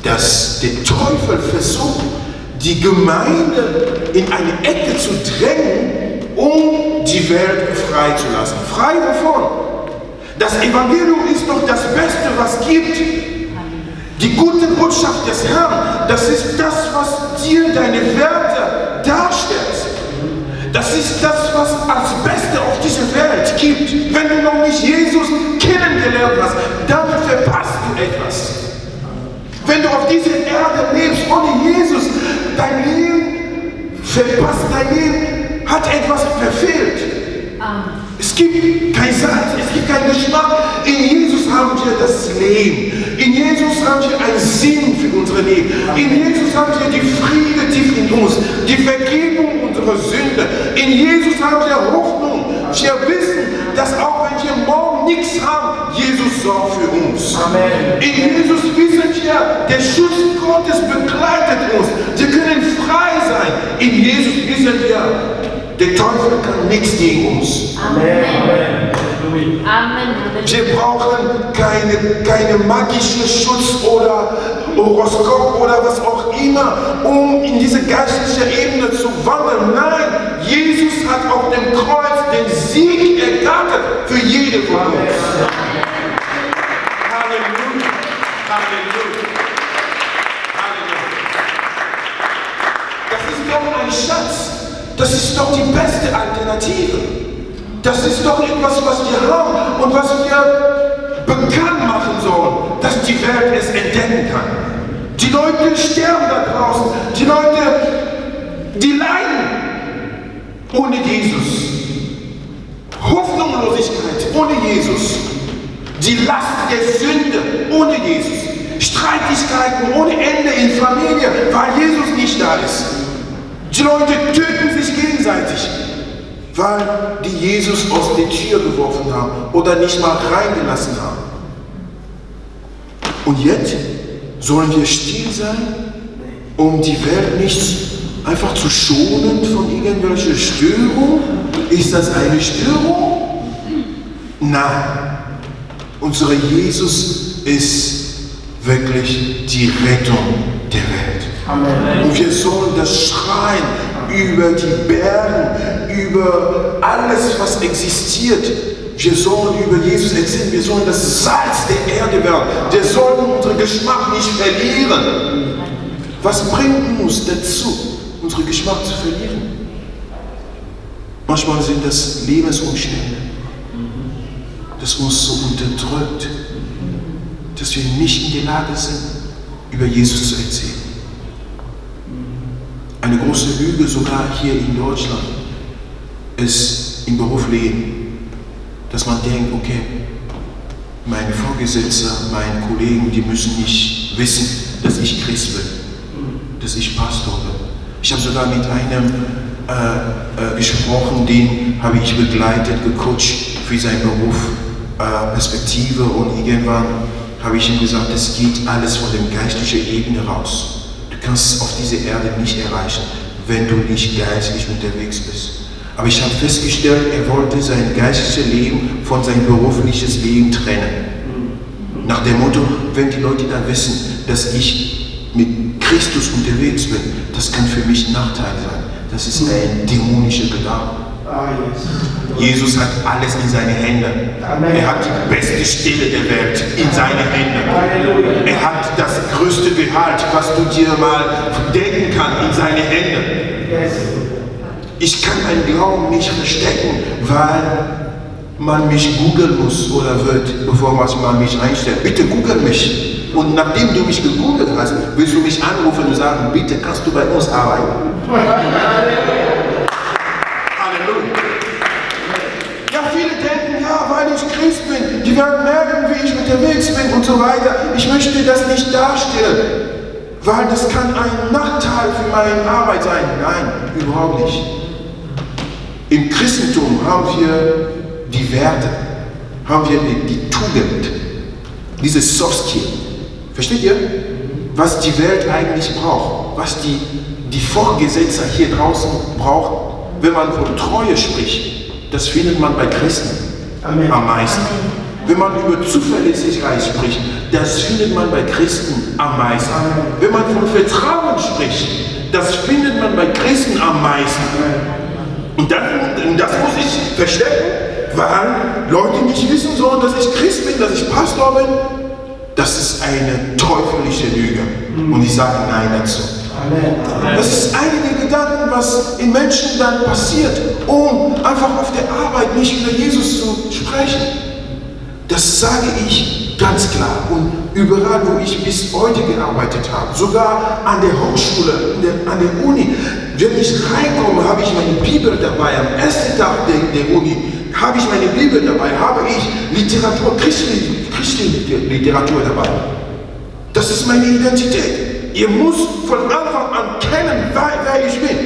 dass der Teufel versucht, die Gemeinde in eine Ecke zu drängen, um die Welt freizulassen. Frei wovon? Das Evangelium ist doch das Beste, was es gibt. Die gute Botschaft des Herrn, das ist das, was dir deine Werte darstellt. Das ist das, was als Beste auf dieser Welt gibt. Wenn du noch nicht Jesus kennengelernt hast, dann verpasst du etwas. Wenn du auf dieser Erde lebst ohne Jesus, dein Leben verpasst, dein Leben hat etwas verfehlt. Es gibt kein Salz, es gibt keinen Geschmack. In Jesus haben wir das Leben. In Jesus haben wir einen Sinn für unser Leben. In Jesus haben wir die Friede tief in uns, die Vergebung unserer Sünde. In Jesus haben wir Hoffnung. Wir wissen, dass auch wenn wir morgen nichts haben, Jesus sorgt für uns. Amen. In Jesus wissen wir, der Schutz Gottes begleitet uns. Wir können frei sein. In Jesus wissen wir, der Teufel kann nichts gegen uns. Amen. Amen. Wir brauchen keine magische Schutz oder Horoskop oder was auch immer, um in diese geistliche Ebene zu wandeln. Nein, Jesus hat auf dem Kreuz den Sieg ergattert für jede von uns. Halleluja. Halleluja. Halleluja. Das ist doch ein Schatz. Das ist doch die beste Alternative. Das ist doch etwas, was wir haben und was wir bekannt machen sollen, dass die Welt es entdecken kann. Die Leute sterben da draußen. Die Leute, die leiden ohne Jesus. Hoffnungslosigkeit ohne Jesus. Die Last der Sünde ohne Jesus. Streitigkeiten ohne Ende in Familie, weil Jesus nicht da ist. Die Leute töten sich gegenseitig, weil die Jesus aus der Tür geworfen haben oder nicht mal reingelassen haben. Und jetzt sollen wir still sein, um die Welt nicht einfach zu schonen von irgendwelchen Störungen? Ist das eine Störung? Nein. Unser Jesus ist wirklich die Rettung der Welt. Amen. Und wir sollen das schreien über die Berge, über alles, was existiert. Wir sollen über Jesus erzählen, wir sollen das Salz der Erde werden. Wir sollen unseren Geschmack nicht verlieren. Was bringt uns dazu, unseren Geschmack zu verlieren? Manchmal sind das Lebensumstände, das uns so unterdrückt, dass wir nicht in der Lage sind, über Jesus zu erzählen. Eine große Lüge, sogar hier in Deutschland, ist im Berufsleben, dass man denkt, okay, meine Vorgesetzter, meine Kollegen, die müssen nicht wissen, dass ich Christ bin, dass ich Pastor bin. Ich habe sogar mit einem gesprochen, den habe ich begleitet, gecoacht für seinen Beruf, Perspektive, und irgendwann habe ich ihm gesagt, es geht alles von der geistlichen Ebene raus. Du kannst es auf dieser Erde nicht erreichen, wenn du nicht geistlich unterwegs bist. Aber ich habe festgestellt, er wollte sein geistliches Leben von seinem beruflichen Leben trennen. Nach dem Motto, wenn die Leute dann wissen, dass ich mit Christus unterwegs bin, das kann für mich ein Nachteil sein. Das ist ein dämonischer Gedanke. Jesus hat alles in seine Hände. Er hat die beste Stelle der Welt in seine Hände. Er hat das größte Gehalt, was du dir mal denken kannst, in seine Hände. Ich kann meinen Glauben nicht verstecken, weil man mich googeln muss oder wird, bevor man mich einstellt. Bitte google mich. Und nachdem du mich gegoogelt hast, willst du mich anrufen und sagen, bitte kannst du bei uns arbeiten. Ja, viele denken, ja, weil ich Christ bin, die werden merken, wie ich unterwegs bin und so weiter. Ich möchte das nicht darstellen, weil das kann ein Nachteil für meine Arbeit sein. Nein, überhaupt nicht. Im Christentum haben wir die Werte, haben wir die Tugend, diese Soft Skill. Versteht ihr? Was die Welt eigentlich braucht, was die Vorgesetzten hier draußen brauchen. Wenn man von Treue spricht, das findet man bei Christen am meisten. Wenn man über Zuverlässigkeit spricht, das findet man bei Christen am meisten. Wenn man von Vertrauen spricht, das findet man bei Christen am meisten. Und das muss ich verstecken, weil Leute nicht wissen sollen, dass ich Christ bin, dass ich Pastor bin. Das ist eine teuflische Lüge. Und ich sage Nein dazu. Das ist einige Gedanken, was in Menschen dann passiert, um einfach auf der Arbeit nicht über Jesus zu sprechen. Das sage ich ganz klar. Und überall, wo ich bis heute gearbeitet habe, sogar an der Hochschule, an der Uni, wenn ich reinkomme, habe ich meine Bibel dabei. Am ersten Tag der Uni habe ich meine Bibel dabei, habe ich Literatur, christliche Literatur dabei. Das ist meine Identität. Ihr müsst von Anfang an kennen, wer ich bin.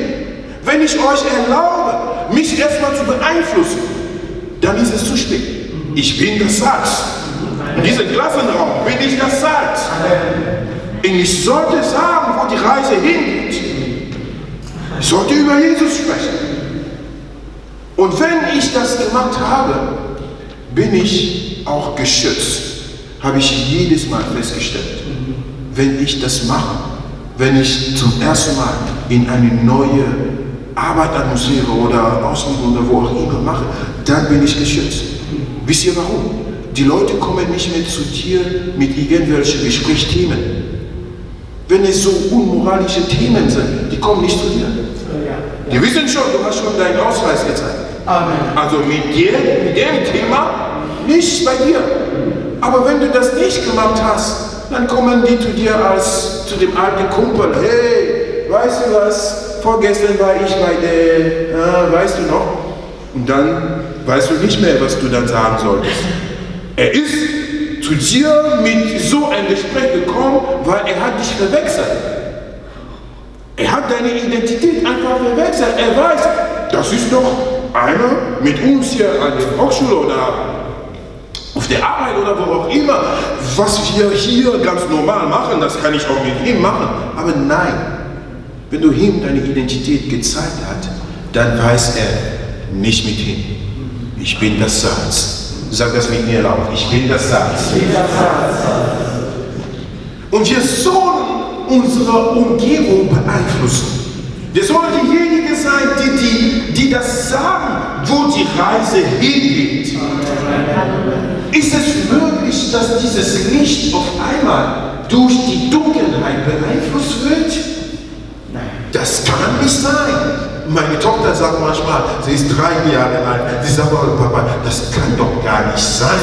Wenn ich euch erlaube, mich erstmal zu beeinflussen, dann ist es zu spät. Ich bin das Salz. In diesem Klassenraum bin ich das Salz. Und ich sollte sagen, wo die Reise hingeht. Ich sollte über Jesus sprechen. Und wenn ich das gemacht habe, bin ich auch geschützt. Habe ich jedes Mal festgestellt. Wenn ich das mache, wenn ich zum ersten Mal in eine neue Arbeitsatmosphäre oder Ausbildung oder wo auch immer mache, dann bin ich geschützt. Wisst ihr warum? Die Leute kommen nicht mehr zu dir mit irgendwelchen Gesprächsthemen. Wenn es so unmoralische Themen sind, die kommen nicht zu dir. Die wissen schon, du hast schon deinen Ausweis gezeigt. Amen. Also mit dem Thema nicht bei dir. Aber wenn du das nicht gemacht hast, dann kommen die zu dir als zu dem alten Kumpel. Hey, weißt du was? Vorgestern war ich bei der, weißt du noch? Und dann weißt du nicht mehr, was du dann sagen solltest. Er ist zu dir mit so einem Gespräch gekommen, weil er hat dich verwechselt. Er hat deine Identität einfach verwechselt. Er weiß, das ist doch einer mit uns hier an der Hochschule oder auf der Arbeit oder wo auch immer, was wir hier ganz normal machen, das kann ich auch mit ihm machen. Aber nein, wenn du ihm deine Identität gezeigt hast, dann weiß er nicht mit ihm. Ich bin das Salz. Sag das mit mir laut. Ich bin das Salz. Und wir sollen unsere Umgebung beeinflussen. Wir sollen diejenigen sein, die das sagen, wo die Reise hingeht. Ist es möglich, dass dieses Licht auf einmal durch die Dunkelheit beeinflusst wird? Nein. Das kann nicht sein. Meine Tochter sagt manchmal, sie ist 3 Jahre alt, sie sagt, oh Papa, das kann doch gar nicht sein.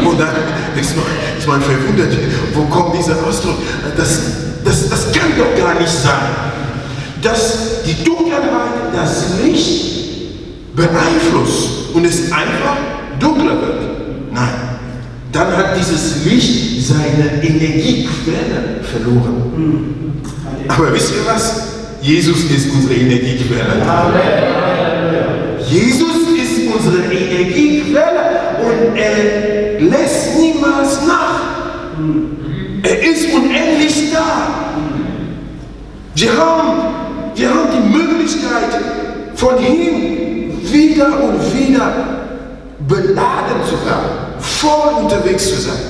Und dann ist man verwundert, wo kommt dieser Ausdruck? Das kann doch gar nicht sein. Dass die Dunkelheit das Licht beeinflusst und es einfach dunkler wird. Nein, dann hat dieses Licht seine Energiequelle verloren. Aber wisst ihr was? Jesus ist unsere Energiequelle. Jesus ist unsere Energiequelle und er lässt niemals nach. Er ist unendlich da. Wir haben die Möglichkeit, von ihm wieder und wieder beladen zu werden, voll unterwegs zu sein.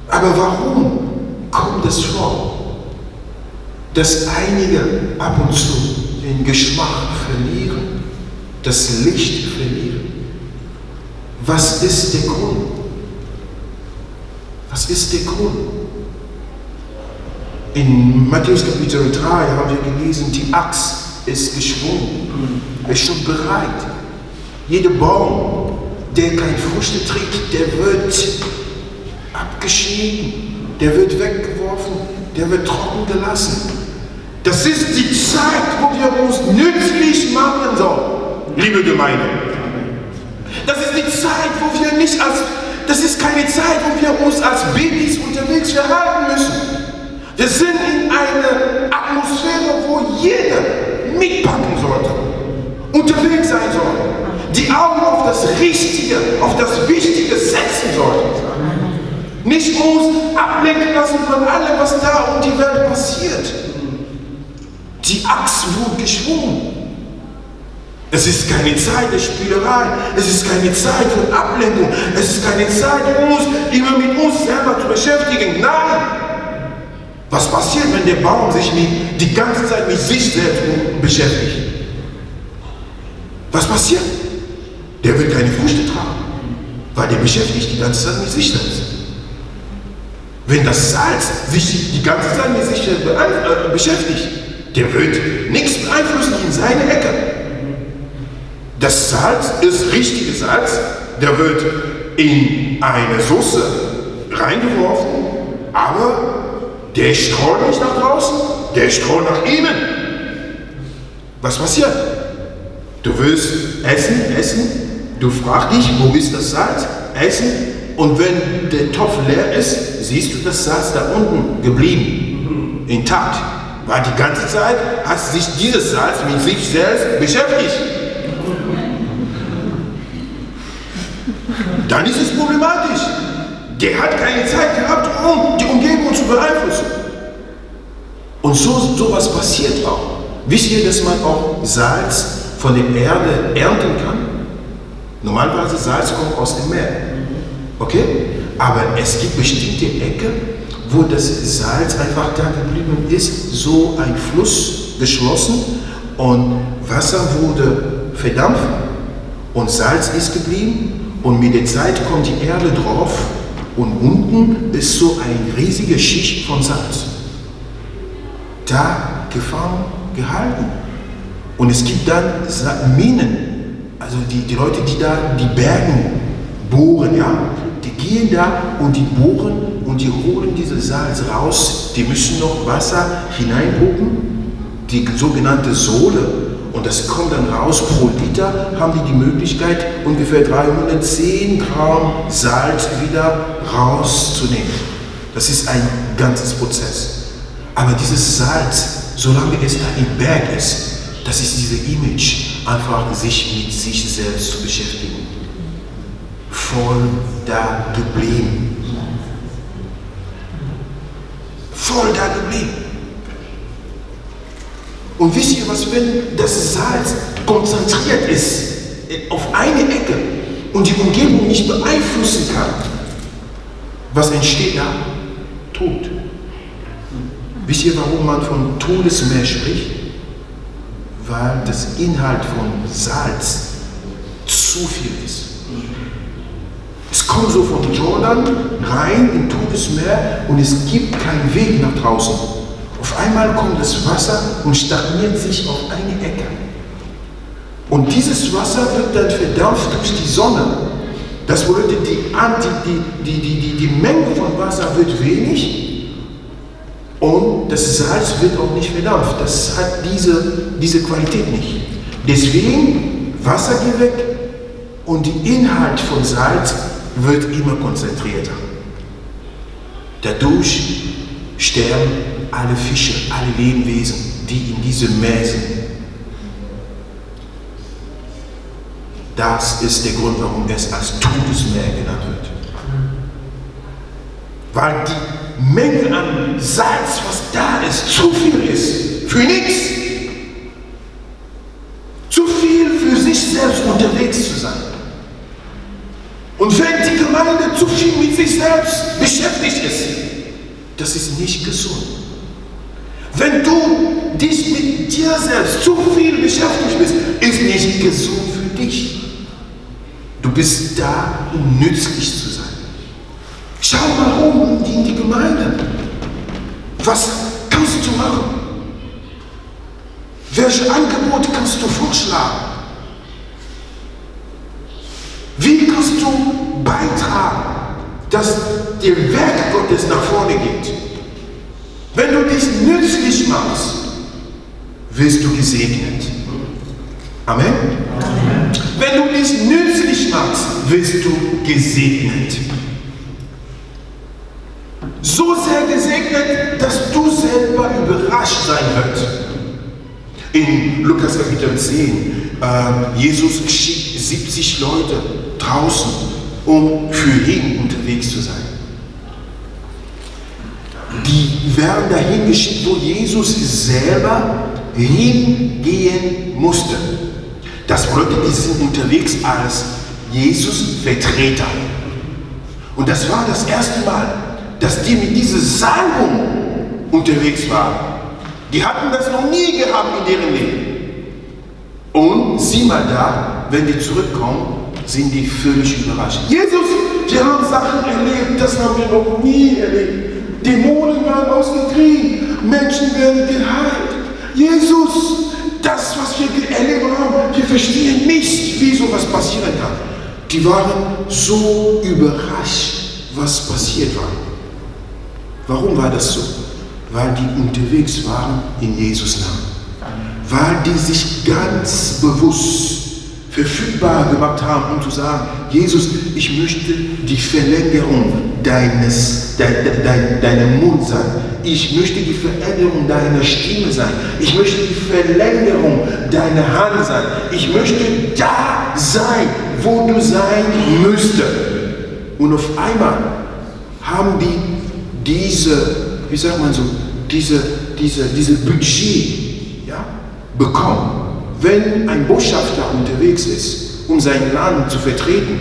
Aber warum kommt es vor, dass einige ab und zu den Geschmack verlieren, das Licht verlieren? Was ist der Grund? Was ist der Grund? In Matthäus Kapitel 3 haben wir gelesen, die Axt ist geschwungen, ist schon bereit. Jeder Baum, der keine Früchte trägt, der wird abgeschnitten, der wird weggeworfen, der wird trocken gelassen. Das ist die Zeit, wo wir uns nützlich machen sollen, liebe Gemeinde. Das ist die Zeit, wo wir nicht das ist keine Zeit, wo wir uns als Babys unterwegs verhalten müssen. Wir sind in einer Atmosphäre, wo jeder mitpacken sollte, unterwegs sein sollte, die Augen auf das Richtige, auf das Wichtige setzen sollte. Nicht uns ablenken lassen von allem, was da um die Welt passiert. Die Axt wurde geschwungen. Es ist keine Zeit der Spielerei, es ist keine Zeit von Ablenkung, es ist keine Zeit, uns immer mit uns selber zu beschäftigen. Nein! Was passiert, wenn der Baum sich die ganze Zeit mit sich selbst beschäftigt? Was passiert? Der wird keine Früchte tragen, weil der beschäftigt die ganze Zeit mit sich selbst. Wenn das Salz sich die ganze Zeit mit sich beschäftigt, der wird nichts beeinflussen in seine Ecke. Das Salz ist richtiges Salz, der wird in eine Soße reingeworfen, aber der streut nicht nach draußen, der streut nach innen. Was passiert? Du willst essen, du fragst dich, wo ist das Salz? Essen, und wenn der Topf leer ist, siehst du das Salz da unten geblieben, intakt. Weil die ganze Zeit hat sich dieses Salz mit sich selbst beschäftigt. Dann ist es problematisch. Der hat keine Zeit gehabt, um die Umgebung zu beeinflussen. Und sowas passiert auch. Wisst ihr, dass man auch Salz von der Erde ernten kann? Normalerweise Salz kommt aus dem Meer. Okay? Aber es gibt bestimmte Ecken, wo das Salz einfach da geblieben ist, so ein Fluss geschlossen und Wasser wurde verdampft und Salz ist geblieben. Und mit der Zeit kommt die Erde drauf und unten ist so eine riesige Schicht von Salz. Da gefangen, gehalten. Und es gibt dann Minen, also die Leute, die da die Bergen bohren, ja, die gehen da und die bohren und die holen dieses Salz raus. Die müssen noch Wasser hineinpumpen, die sogenannte Sohle. Und das kommt dann raus, pro Liter haben die Möglichkeit, ungefähr 310 Gramm Salz wieder rauszunehmen. Das ist ein ganzes Prozess. Aber dieses Salz, solange es da im Berg ist, das ist dieses Image, einfach sich mit sich selbst zu beschäftigen. Voll da geblieben. Voll da geblieben. Und wisst ihr was, wenn das Salz konzentriert ist auf eine Ecke und die Umgebung nicht beeinflussen kann, was entsteht da? Tod. Wisst ihr, warum man von Todesmeer spricht? Weil das Inhalt von Salz zu viel ist. Es kommt so von Jordan rein in Todesmeer und es gibt keinen Weg nach draußen. Auf einmal kommt das Wasser und stagniert sich auf eine Ecke. Und dieses Wasser wird dann verdampft durch die Sonne. Das bedeutet, die Menge von Wasser wird wenig und das Salz wird auch nicht verdampft. Das hat diese Qualität nicht. Deswegen, Wasser geht weg und der Inhalt von Salz wird immer konzentrierter. Dadurch sterben alle Fische, alle Lebewesen, die in diesem Meer sind. Das ist der Grund, warum es als Todesmeer genannt wird. Weil die Menge an Salz, was da ist, zu viel ist. Für nichts. Zu viel für sich selbst unterwegs zu sein. Und wenn die Gemeinde zu viel mit sich selbst beschäftigt ist, das ist nicht gesund. Wenn du dich mit dir selbst zu viel beschäftigt bist, ist nicht gesund für dich. Du bist da, um nützlich zu sein. Schau mal rum in die Gemeinde. Was kannst du machen? Welche Angebote kannst du vorschlagen? Wie kannst du beitragen, dass der Werk Gottes nach vorne geht? Wenn du dich nützlich machst, wirst du gesegnet. Amen? Amen. Wenn du dich nützlich machst, wirst du gesegnet. So sehr gesegnet, dass du selber überrascht sein wirst. In Lukas Kapitel 10, Jesus schickt 70 Leute draußen, um für ihn unterwegs zu sein. Die werden dahin geschickt, wo Jesus selber hingehen musste. Das bedeutet, die sind unterwegs als Jesus-Vertreter. Und das war das erste Mal, dass die mit dieser Salbung unterwegs waren. Die hatten das noch nie gehabt in deren Leben. Und sieh mal da, wenn die zurückkommen, sind die völlig überrascht. Jesus, wir haben Sachen erlebt, das haben wir noch nie erlebt. Dämonen waren ausgetrieben, Menschen werden geheilt. Jesus, das, was wir erlebt haben, wir verstehen nicht, wie sowas passieren kann. Die waren so überrascht, was passiert war. Warum war das so? Weil die unterwegs waren in Jesus Namen. Weil die sich ganz bewusst verfügbar gemacht haben, um zu sagen, Jesus, ich möchte die Verlängerung deiner Mund sein. Ich möchte die Verlängerung deiner Stimme sein. Ich möchte die Verlängerung deiner Hand sein. Ich möchte da sein, wo du sein müsstest. Und auf einmal haben die diese Budget, ja, bekommen. Wenn ein Botschafter unterwegs ist, um sein Land zu vertreten,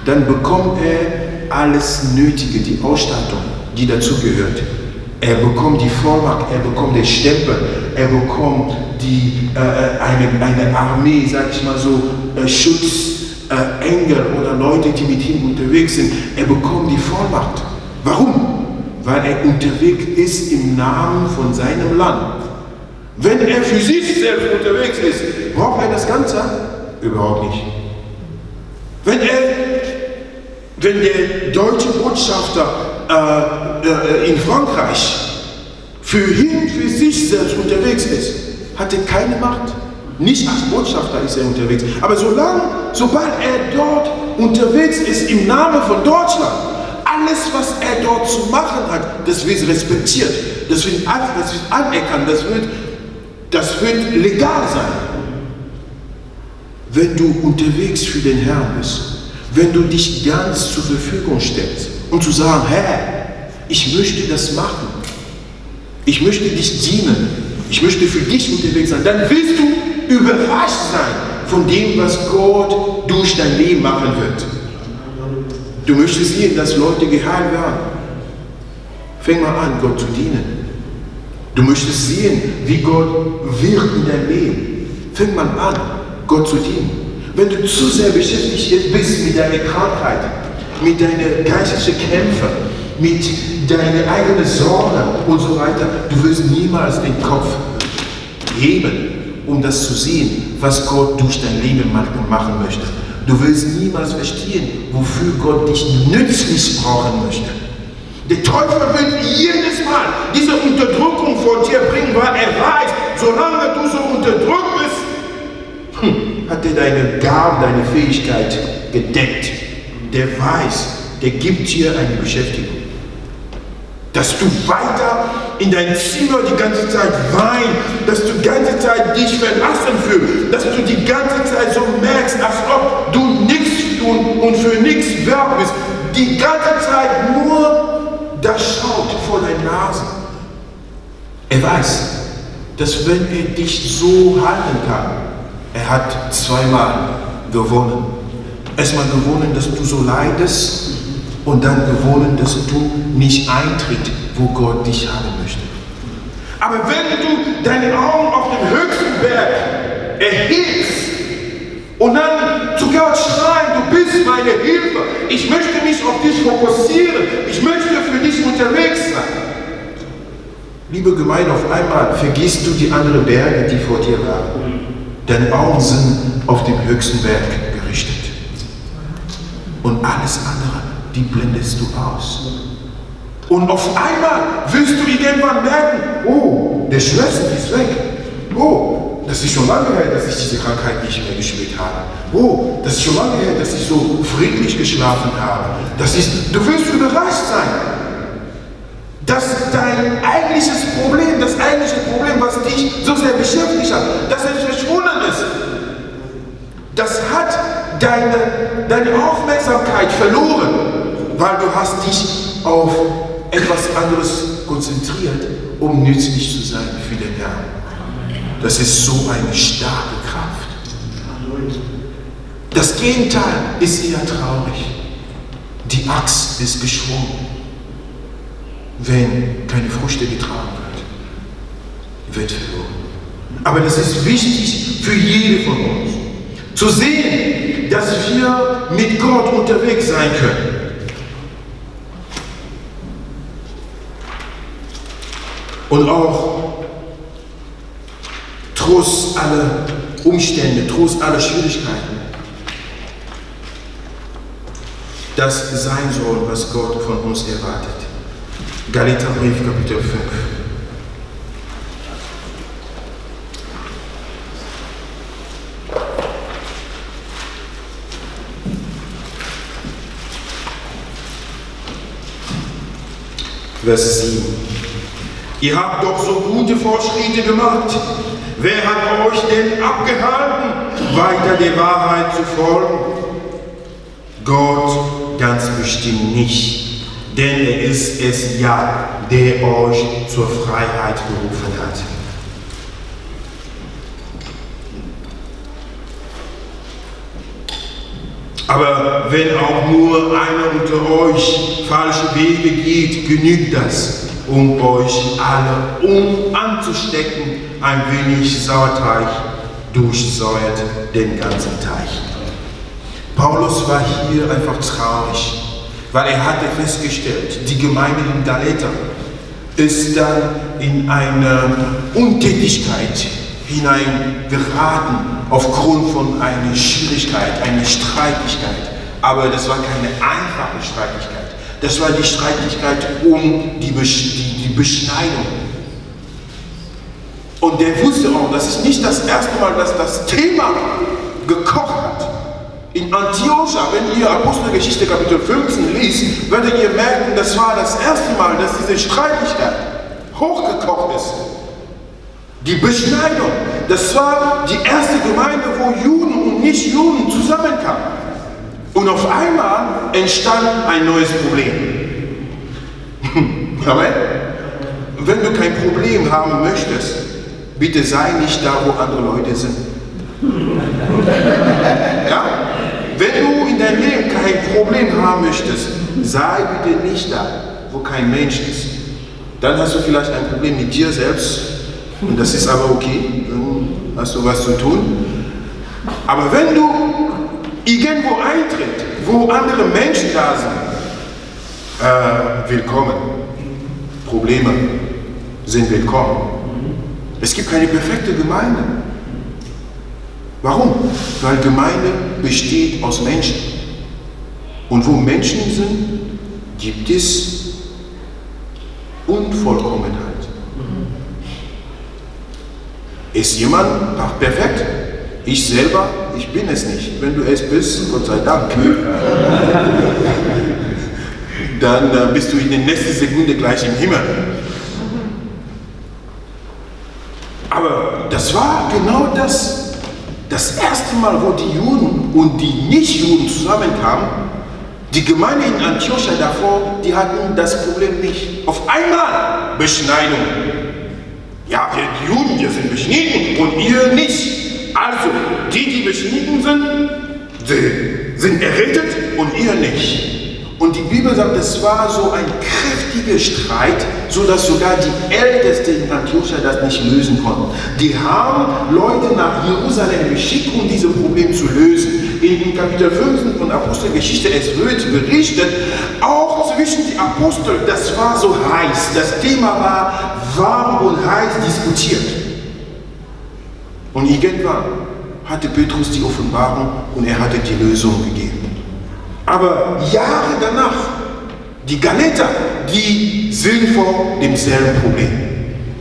dann bekommt er alles Nötige, die Ausstattung, die dazugehört. Er bekommt die Vollmacht, er bekommt den Stempel, er bekommt eine Armee, sag ich mal so, Schutzengel oder Leute, die mit ihm unterwegs sind. Er bekommt die Vollmacht. Warum? Weil er unterwegs ist im Namen von seinem Land. Wenn er für sich selbst unterwegs ist, braucht er das Ganze? Überhaupt nicht. Wenn der deutsche Botschafter in Frankreich für sich selbst unterwegs ist, hat er keine Macht. Nicht als Botschafter ist er unterwegs. Aber sobald er dort unterwegs ist im Namen von Deutschland, alles, was er dort zu machen hat, das wird respektiert, das wird anerkannt, das wird legal sein. Wenn du unterwegs für den Herrn bist, wenn du dich ganz zur Verfügung stellst, um zu sagen, Herr, ich möchte das machen, ich möchte dich dienen, ich möchte für dich unterwegs sein, dann wirst du überrascht sein von dem, was Gott durch dein Leben machen wird. Du möchtest sehen, dass Leute geheilt werden. Fang mal an, Gott zu dienen. Du möchtest sehen, wie Gott wirkt in deinem Leben. Fang mal an, Gott zu dienen. Wenn du zu sehr beschäftigt bist mit deiner Krankheit, mit deinen geistlichen Kämpfen, mit deinen eigenen Sorgen und so weiter, du wirst niemals den Kopf heben, um das zu sehen, was Gott durch dein Leben machen möchte. Du wirst niemals verstehen, wofür Gott dich nützlich brauchen möchte. Der Teufel wird jedes Mal diese Unterdrückung von dir bringen, weil er weiß, solange du so unterdrückt bist, hat er deine Gaben, deine Fähigkeit gedeckt. Der weiß, der gibt dir eine Beschäftigung. Dass du weiter in dein Zimmer die ganze Zeit weinst, dass du die ganze Zeit dich verlassen fühlst, dass du die ganze Zeit so merkst, als ob du nichts tun und für nichts wert bist, die ganze Zeit nur das schaut vor deiner Nase. Er weiß, dass wenn er dich so halten kann, er hat zweimal gewonnen. Erstmal gewonnen, dass du so leidest und dann gewonnen, dass du nicht eintrittst, wo Gott dich haben möchte. Aber wenn du deine Augen auf dem höchsten Berg erhebst und dann zu Gott schreien, du bist meine Hilfe, ich möchte mich auf dich fokussieren, ich möchte für dich unterwegs sein. Liebe Gemeinde, auf einmal vergisst du die anderen Berge, die vor dir waren. Deine Augen sind auf dem höchsten Berg gerichtet. Und alles andere, die blendest du aus. Und auf einmal wirst du irgendwann merken, oh, der Schmerz ist weg. Oh, das ist schon lange her, dass ich diese Krankheit nicht mehr gespürt habe. Oh, das ist schon lange her, dass ich so friedlich geschlafen habe. Du wirst überrascht sein, dass dein eigentliches Problem, was dich so sehr beschäftigt hat, dass es verschwunden ist. Das hat deine Aufmerksamkeit verloren, weil du hast dich auf etwas anderes konzentriert, um nützlich zu sein für den Herrn. Das ist so eine starke Kraft. Das Gegenteil ist eher traurig. Die Axt ist geschwungen. Wenn keine Früchte getragen wird verloren. Aber das ist wichtig für jede von uns, zu sehen, dass wir mit Gott unterwegs sein können. Und auch trotz aller Umstände, trotz aller Schwierigkeiten, das sein soll, was Gott von uns erwartet. Galaterbrief, Kapitel 5. Vers 7. Ihr habt doch so gute Fortschritte gemacht. Wer hat euch denn abgehalten, weiter der Wahrheit zu folgen? Gott ganz bestimmt nicht. Denn er ist es ja, der euch zur Freiheit berufen hat. Aber wenn auch nur einer unter euch falsche Wege geht, genügt das, um euch alle anzustecken. Ein wenig Sauerteig durchsäuert den ganzen Teig. Paulus war hier einfach traurig, weil er hatte festgestellt, die Gemeinde in Galater ist dann in eine Untätigkeit hineingeraten aufgrund von einer Schwierigkeit, einer Streitigkeit. Aber das war keine einfache Streitigkeit. Das war die Streitigkeit um die Beschneidung. Und der wusste auch, das ist nicht das erste Mal, dass das Thema gekocht hat. In Antiochia, wenn ihr Apostelgeschichte Kapitel 15 liest, werdet ihr merken, das war das erste Mal, dass diese Streitigkeit hochgekocht ist. Die Beschneidung, das war die erste Gemeinde, wo Juden und Nichtjuden zusammenkamen. Und auf einmal entstand ein neues Problem. Amen. Wenn du kein Problem haben möchtest, bitte sei nicht da, wo andere Leute sind. Ja? Wenn du in deinem Leben kein Problem haben möchtest, sei bitte nicht da, wo kein Mensch ist. Dann hast du vielleicht ein Problem mit dir selbst und das ist aber okay, dann hast du was zu tun. Aber wenn du irgendwo eintrittst, wo andere Menschen da sind, willkommen. Probleme sind willkommen. Es gibt keine perfekte Gemeinde. Warum? Weil Gemeinde besteht aus Menschen. Und wo Menschen sind, gibt es Unvollkommenheit. Ist jemand perfekt? Ich selber, ich bin es nicht. Wenn du es bist, Gott sei Dank, dann bist du in der nächsten Sekunde gleich im Himmel. Aber das war genau das erste Mal, wo die Juden und die Nichtjuden zusammenkamen. Die Gemeinde in Antiochia davor, die hatten das Problem nicht. Auf einmal Beschneidung. Ja, wir Juden, wir sind beschnitten und ihr nicht. Also, die beschnitten sind, die sind errettet und ihr nicht. Und die Bibel sagt, es war so ein kräftiger Streit, sodass sogar die Ältesten in Antiochia das nicht lösen konnten. Die haben Leute nach Jerusalem geschickt, um dieses Problem zu lösen. In Kapitel 15 von Apostelgeschichte, es wird berichtet, auch zwischen den Aposteln, das war so heiß. Das Thema war warm und heiß diskutiert. Und irgendwann hatte Petrus die Offenbarung und er hatte die Lösung gegeben. Aber Jahre danach, die Galater, die sind vor demselben Problem.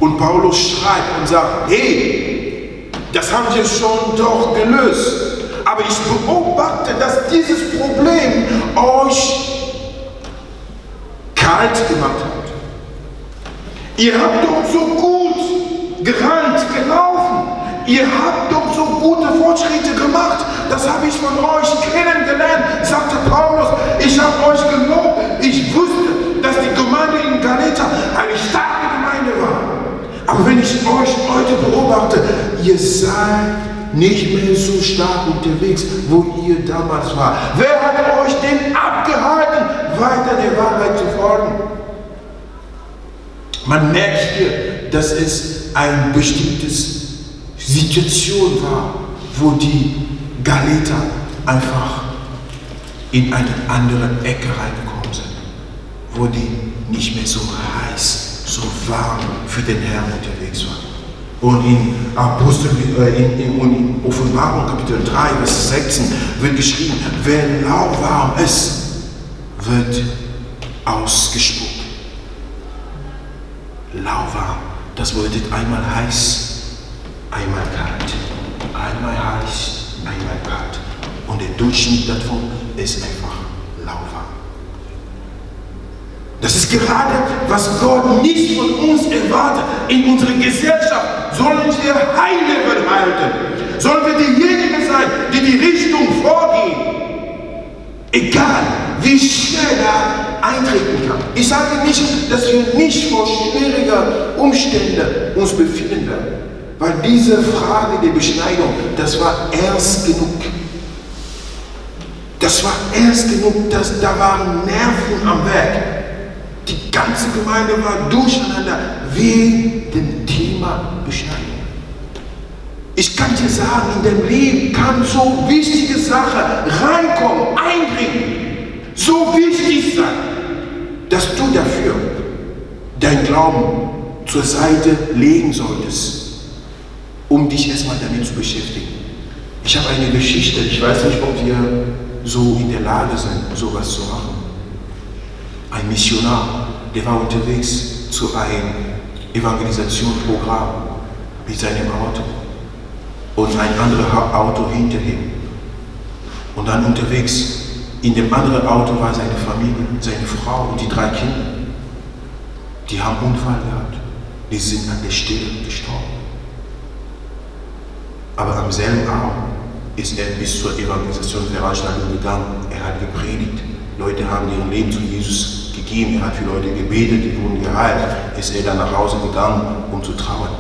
Und Paulus schreibt und sagt, hey, das haben wir schon doch gelöst. Aber ich beobachte, dass dieses Problem euch kalt gemacht hat. Ihr habt doch so gut gerannt, gelaufen. Ihr habt doch so gute Fortschritte gemacht. Das habe ich von euch kennengelernt, sagte Paulus. Ich habe euch gelobt. Ich wusste, dass die Gemeinde in Galater eine starke Gemeinde war. Aber wenn ich euch heute beobachte, ihr seid nicht mehr so stark unterwegs, wo ihr damals war. Wer hat euch denn abgehalten, weiter der Wahrheit zu folgen? Man merkt hier, dass es ein bestimmtes Situation war, wo die Galater einfach in eine andere Ecke reingekommen sind, wo die nicht mehr so heiß, so warm für den Herrn unterwegs waren. Und in Offenbarung Kapitel 3, Vers 16 wird geschrieben, wer lauwarm ist, wird ausgespuckt. Lauwarm, das bedeutet einmal heiß, einmal kalt. Einmal heiß, einmal kalt. Und der Durchschnitt davon ist einfach lauwarm. Das ist gerade, was Gott nicht von uns erwartet. In unserer Gesellschaft sollen wir High-Level halten. Sollen wir diejenigen sein, die die Richtung vorgehen. Egal, wie schnell er eintreten kann. Ich sage nicht, dass wir nicht vor schwierigen Umständen uns befinden werden. Weil diese Frage der Beschneidung, das war ernst genug. Das war ernst genug, dass da waren Nerven am Werk. Die ganze Gemeinde war durcheinander wegen dem Thema Beschneidung. Ich kann dir sagen, in deinem Leben kann so wichtige Sachen reinkommen, eindringen, so wichtig sein, dass du dafür dein Glauben zur Seite legen solltest, um dich erstmal damit zu beschäftigen. Ich habe eine Geschichte, ich weiß nicht, ob wir so in der Lage sind, sowas zu machen. Ein Missionar, der war unterwegs zu einem Evangelisationsprogramm mit seinem Auto und ein anderes Auto hinter ihm. Und dann unterwegs, in dem anderen Auto war seine Familie, seine Frau und die 3 Kinder. Die haben einen Unfall gehabt, die sind an der Stelle gestorben. Aber am selben Abend ist er bis zur Evangelisationsveranstaltung gegangen. Er hat gepredigt. Leute haben ihr Leben zu Jesus gegeben. Er hat für Leute gebetet, die wurden geheilt. Ist er dann nach Hause gegangen, um zu trauern.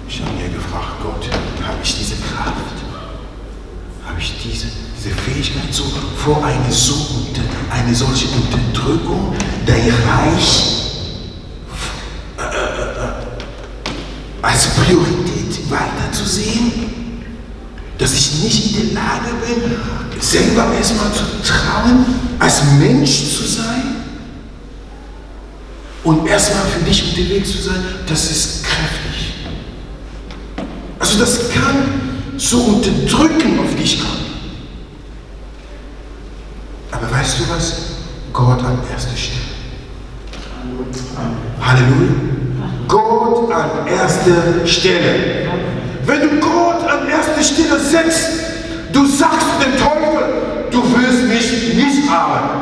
Ich habe mir gefragt, Gott, habe ich diese Kraft? Habe ich diese Fähigkeit, so vor eine solche Unterdrückung, dein Reich als Priorität weiterzusehen, dass ich nicht in der Lage bin, selber erstmal zu trauen, als Mensch zu sein und erstmal für dich unterwegs zu sein, das ist kräftig. Also das kann so unterdrücken auf dich kommen. Aber weißt du was? Gott an erster Stelle. Halleluja. Gott an erster Stelle. Wenn du Gott an erster Stelle setzt, du sagst dem Teufel, du wirst mich nicht haben.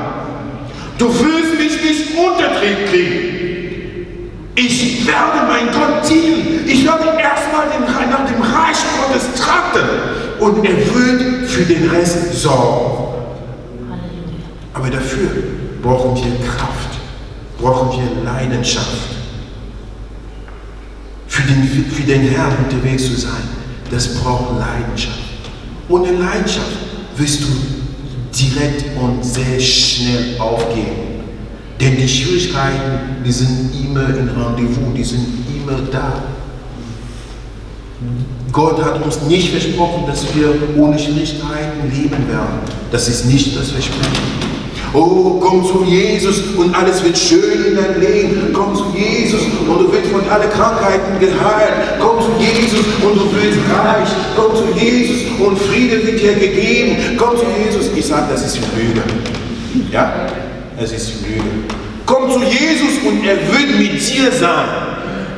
Du wirst mich nicht unterkriegen. Ich werde mein Gott dienen. Ich werde erstmal nach dem Reich Gottes trachten. Und er wird für den Rest sorgen. Aber dafür brauchen wir Kraft, brauchen wir Leidenschaft. Für den Herrn unterwegs zu sein, das braucht Leidenschaft. Ohne Leidenschaft wirst du direkt und sehr schnell aufgeben. Denn die Schwierigkeiten, die sind immer in Rendezvous, die sind immer da. Gott hat uns nicht versprochen, dass wir ohne Schwierigkeiten leben werden. Das ist nicht das Versprechen. Oh, komm zu Jesus und alles wird schön in deinem Leben. Komm zu Jesus und du wirst von allen Krankheiten geheilt. Komm zu Jesus und du wirst reich. Komm zu Jesus und Friede wird dir gegeben. Komm zu Jesus. Ich sage, das ist Lüge. Ja, es ist Lüge. Komm zu Jesus und er wird mit dir sein.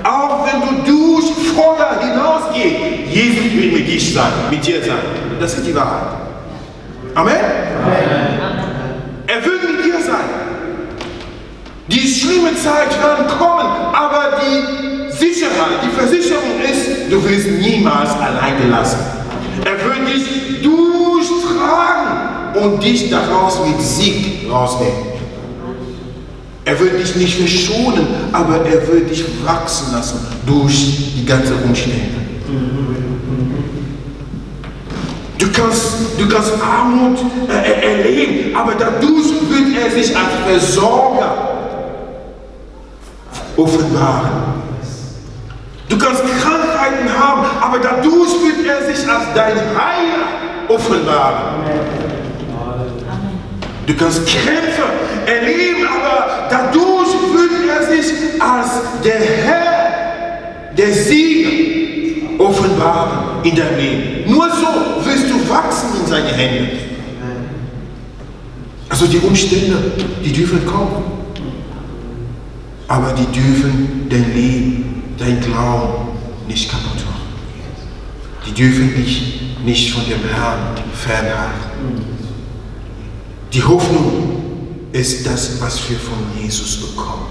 Auch wenn du durch Feuer hinausgehst, Jesus will mit dir sein. Das ist die Wahrheit. Amen? Amen. Er will mit dir sein. Die schlimme Zeit wird kommen, aber die Sicherheit, die Versicherung ist, du wirst niemals allein gelassen. Er wird dich durchtragen und dich daraus mit Sieg rausnehmen. Er wird dich nicht verschonen, aber er wird dich wachsen lassen durch die ganzen Umstände. Du kannst Armut erleben, aber dadurch wird er sich als Versorger offenbaren. Du kannst Krankheiten haben, aber dadurch wird er sich als dein Heiler offenbaren. Du kannst Kämpfe erleben, aber dadurch wird er sich als der Herr, der Sieger offenbaren in deinem Leben. Nur so wirst du wachsen in seine Hände. Also die Umstände, die dürfen kommen. Aber die dürfen dein Leben, dein Glauben nicht kaputt machen. Die dürfen dich nicht von dem Herrn fernhalten. Die Hoffnung ist das, was wir von Jesus bekommen.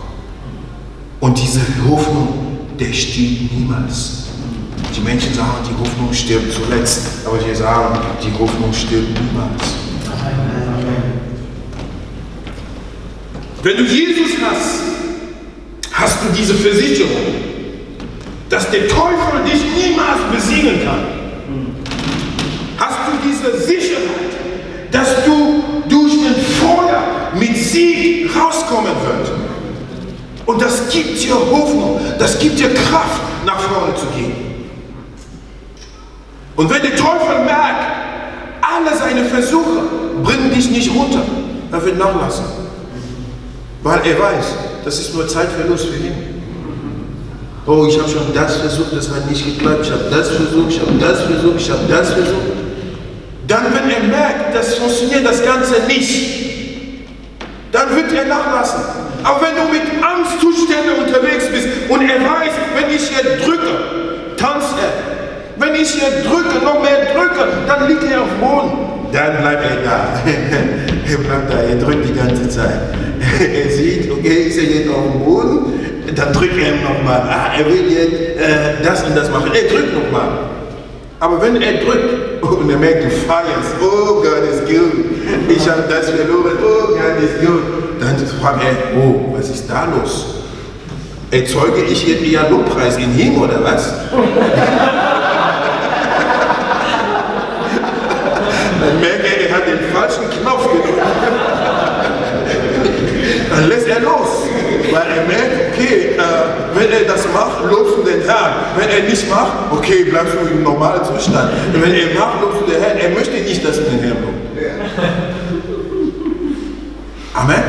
Und diese Hoffnung, der stirbt niemals. Die Menschen sagen, die Hoffnung stirbt zuletzt, aber wir sagen, die Hoffnung stirbt niemals. Wenn du Jesus hast, hast du diese Versicherung, dass der Teufel dich niemals besiegen kann. Hast du diese Sicherheit, dass du durch den Feuer mit Sieg rauskommen wirst. Und das gibt dir Hoffnung, das gibt dir Kraft, nach vorne zu gehen. Und wenn der Teufel merkt, alle seine Versuche bringen dich nicht runter, er wird nachlassen. Weil er weiß, das ist nur Zeitverlust für ihn. Oh, ich habe schon das versucht, das hat nicht geklappt, ich habe das versucht, ich habe das versucht, ich habe das versucht. Dann, wenn er merkt, das funktioniert das Ganze nicht, dann wird er nachlassen. Aber wenn du mit Angstzuständen unterwegs bist und er weiß, wenn ich hier drücke, tanzt er. Wenn ich hier drücke, noch mehr drücke, dann liegt er auf dem Boden. Dann bleibt er da. Er bleibt da, er drückt die ganze Zeit. Er sieht, okay, ist er jetzt auf dem Boden, dann drückt er ihm nochmal. Er will jetzt das und das machen. Er drückt nochmal. Aber wenn er drückt und er merkt, du feierst, oh Gott ist gut, ich habe das verloren, oh Gott ist gut, dann fragt er, oh, was ist da los? Erzeuge ich jetzt eher Lobpreis in ihm oder was? Dann merkt er hat den falschen Knopf gedrückt. Dann lässt er los, weil er merkt, okay, wenn er das macht, lobst du den Herrn. Wenn er nicht macht, okay, bleibst du im normalen Zustand. Und wenn er macht, lobst du den Herrn. Er möchte nicht, dass du den Herrn lobst. Amen?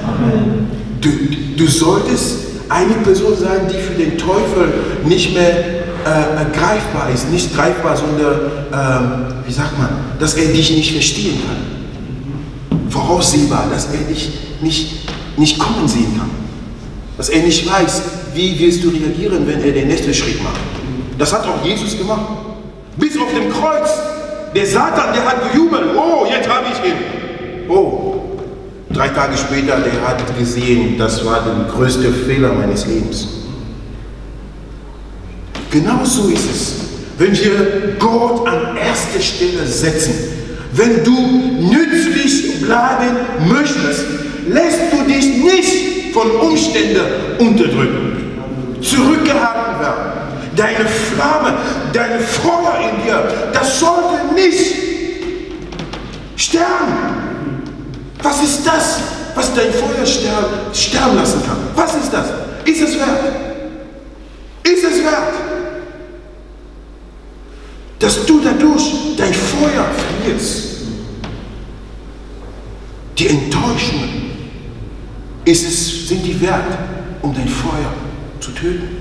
Amen. Du solltest eine Person sein, die für den Teufel nicht mehr greifbar ist. Nicht greifbar, sondern, wie sagt man, dass er dich nicht verstehen kann. Voraussehbar, dass er dich nicht kommen sehen kann. Dass er nicht weiß, wie wirst du reagieren, wenn er den nächsten Schritt macht. Das hat auch Jesus gemacht. Bis auf dem Kreuz. Der Satan, der hat gejubelt. Oh, jetzt habe ich ihn. Oh, 3 Tage später, der hat gesehen, das war der größte Fehler meines Lebens. Genau so ist es. Wenn wir Gott an erste Stelle setzen, wenn du nützlich bleiben möchtest, lässt du dich nicht von Umständen unterdrücken, zurückgehalten werden. Deine Flamme, dein Feuer in dir, das sollte nicht sterben. Was ist das, was dein Feuer sterben lassen kann? Was ist das? Ist es wert? Ist es wert, dass du dadurch dein Feuer verlierst? Die Enttäuschungen sind die wert, um dein Feuer zu töten?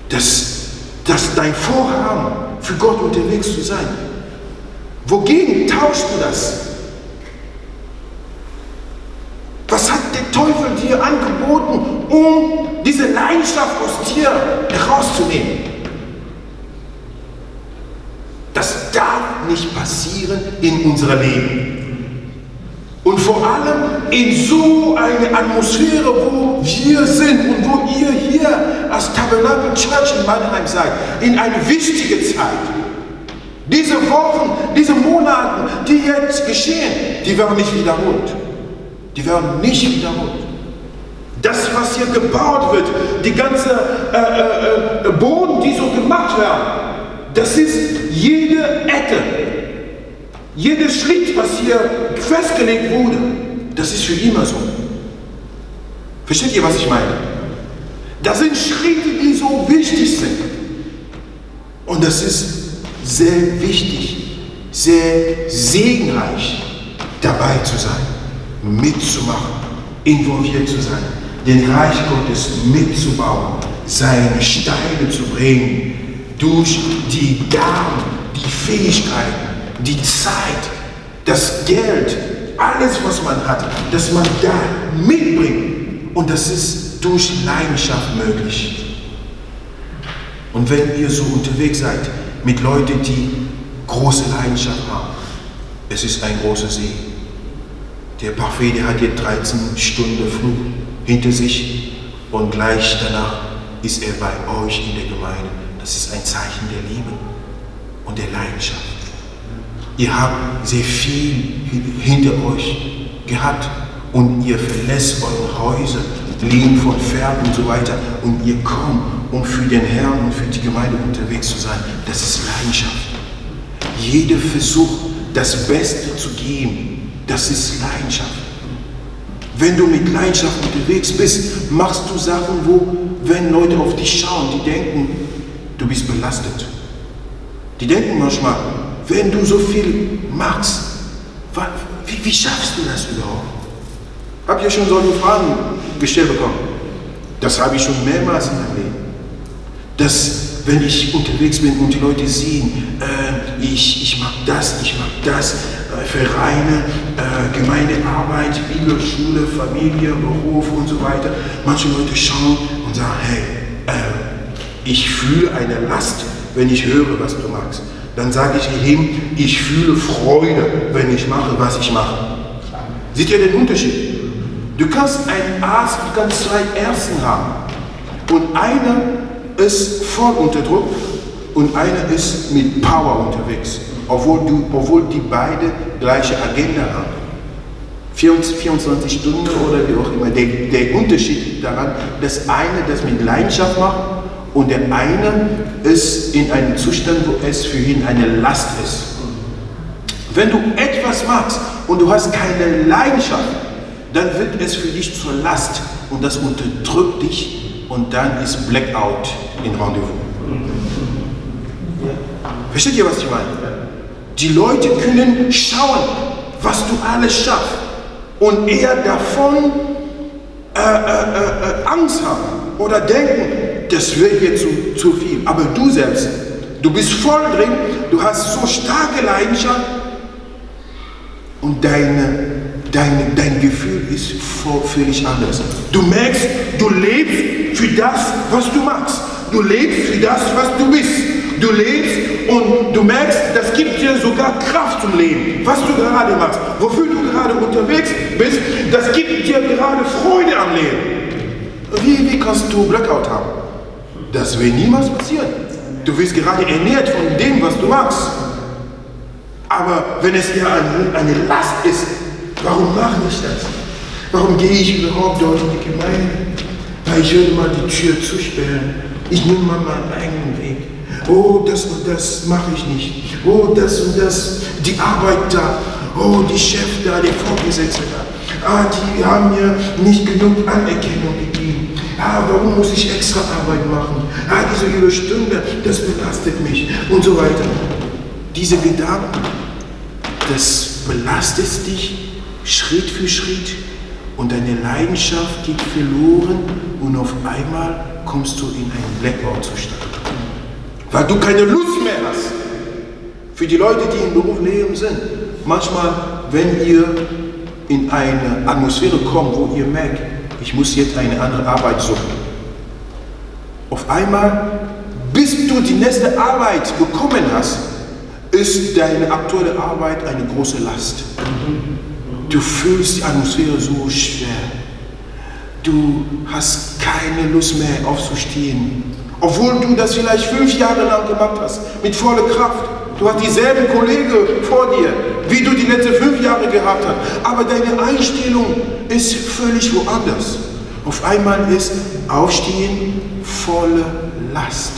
Dass dein Vorhaben für Gott unterwegs zu sein, wogegen tauschst du das? Was hat der Teufel dir angeboten, um diese Leidenschaft aus dir herauszunehmen? Das darf nicht passieren in unserem Leben. Und vor allem in so einer Atmosphäre, wo wir sind und wo ihr hier als Tabernacle Church in Mannheim seid, in eine wichtige Zeit. Diese Wochen, diese Monate, die jetzt geschehen, die werden nicht wiederholt. Die werden nicht wiederholt. Das, was hier gebaut wird, die ganze Boden, die so gemacht werden, das ist jede Ecke, jeder Schritt, was hier festgelegt wurde, das ist für immer so. Versteht ihr, was ich meine? Das sind Schritte, die so wichtig sind. Und das ist sehr wichtig, sehr segenreich, dabei zu sein, mitzumachen, involviert zu sein, den Reich Gottes mitzubauen, seine Steine zu bringen, durch die Gaben, die Fähigkeiten, die Zeit, das Geld, alles, was man hat, dass man da mitbringt. Und das ist durch Leidenschaft möglich. Und wenn ihr so unterwegs seid mit Leuten, die große Leidenschaft haben, es ist ein großer Segen. Der Parfait, der hat jetzt 13 Stunden Flug hinter sich und gleich danach ist er bei euch in der Gemeinde. Das ist ein Zeichen der Liebe und der Leidenschaft. Ihr habt sehr viel hinter euch gehabt und ihr verlässt eure Häuser, Leben von Pferden und so weiter und ihr kommt, um für den Herrn und für die Gemeinde unterwegs zu sein. Das ist Leidenschaft. Jeder Versuch, das Beste zu geben, das ist Leidenschaft. Wenn du mit Leidenschaft unterwegs bist, machst du Sachen, wo, wenn Leute auf dich schauen, die denken, du bist belastet. Die denken manchmal, wenn du so viel magst, wie schaffst du das überhaupt? Habt ihr schon solche Fragen gestellt bekommen? Das habe ich schon mehrmals in meinem Leben. Dass, wenn ich unterwegs bin und die Leute sehen, ich mag das, Vereine, Gemeindearbeit, Bibelschule, Familie, Beruf und so weiter. Manche Leute schauen und sagen, hey, ich fühle eine Last, wenn ich höre, was du magst. Dann sage ich ihm, ich fühle Freude, wenn ich mache, was ich mache. Seht ihr den Unterschied? Du kannst einen Arzt, du kannst zwei Ärzte haben. Und einer ist voll unter Druck und einer ist mit Power unterwegs. Obwohl die beide gleiche Agenda haben. 24 Stunden oder wie auch immer. Der Unterschied daran, dass eine das mit Leidenschaft macht und der eine ist in einem Zustand, wo es für ihn eine Last ist. Wenn du etwas machst und du hast keine Leidenschaft, dann wird es für dich zur Last und das unterdrückt dich und dann ist Blackout in Rendezvous. Versteht ihr, was ich meine? Die Leute können schauen, was du alles schaffst und eher davon Angst haben oder denken, das wird jetzt zu viel. Aber du selbst, du bist voll drin, du hast so starke Leidenschaft und dein Gefühl ist völlig anders. Du merkst, du lebst für das, was du machst. Du lebst für das, was du bist. Du lebst und du merkst, das gibt dir sogar Kraft zum Leben. Was du gerade machst, wofür du gerade unterwegs bist, das gibt dir gerade Freude am Leben. Wie kannst du Blackout haben? Das wird niemals passieren. Du wirst gerade ernährt von dem, was du magst. Aber wenn es ja eine Last ist, warum mache ich das? Warum gehe ich überhaupt dort in die Gemeinde? Weil ich würde mal die Tür zusperren. Ich nehme mal meinen eigenen Weg. Oh, das und das mache ich nicht. Oh, das und das. Die Arbeit da. Oh, die Chef da, der Vorgesetzte da. Ah, die haben mir nicht genug Anerkennung gegeben. Ah, warum muss ich extra Arbeit machen? Ah, diese Überstunde, das belastet mich und so weiter. Diese Gedanken, das belastet dich Schritt für Schritt und deine Leidenschaft geht verloren und auf einmal kommst du in einen Blackout-Zustand. Weil du keine Lust mehr hast. Für die Leute, die im Berufsleben sind, manchmal, wenn ihr in eine Atmosphäre kommt, wo ihr merkt, ich muss jetzt eine andere Arbeit suchen. Auf einmal, bis du die nächste Arbeit bekommen hast, ist deine aktuelle Arbeit eine große Last. Du fühlst die Atmosphäre so schwer. Du hast keine Lust mehr aufzustehen. Obwohl du das vielleicht 5 Jahre lang gemacht hast, mit voller Kraft. Du hast dieselben Kollegen vor dir, wie du die letzten 5 Jahre gehabt hast. Aber deine Einstellung ist völlig woanders. Auf einmal ist Aufstehen volle Last.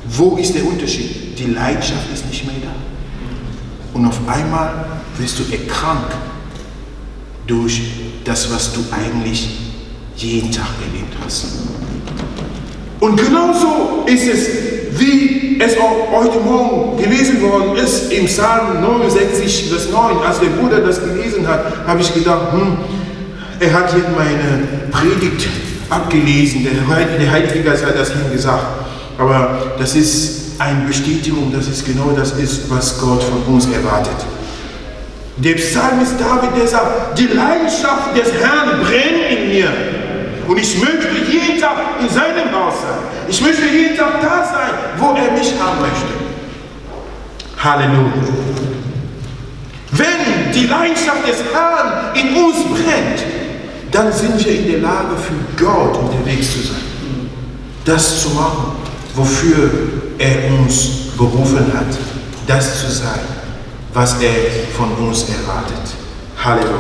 Wo ist der Unterschied? Die Leidenschaft ist nicht mehr da. Und auf einmal wirst du erkrankt durch das, was du eigentlich jeden Tag erlebt hast. Und genauso ist es, wie es auch heute Morgen gelesen worden ist, im Psalm 69, Vers 9. Als der Bruder das gelesen hat, habe ich gedacht, er hat hier meine Predigt abgelesen. Der Heilige Geist hat das ihm gesagt. Aber das ist eine Bestätigung, das ist genau das ist, was Gott von uns erwartet. Der Psalmist David, der sagt, die Leidenschaft des Herrn brennt in mir. Und ich möchte jeden Tag in seinem Haus sein. Ich möchte jeden Tag da sein, wo er mich haben möchte. Halleluja. Wenn die Leidenschaft des Herrn in uns brennt, dann sind wir in der Lage, für Gott unterwegs zu sein. Das zu machen, wofür er uns berufen hat. Das zu sein, was er von uns erwartet. Halleluja.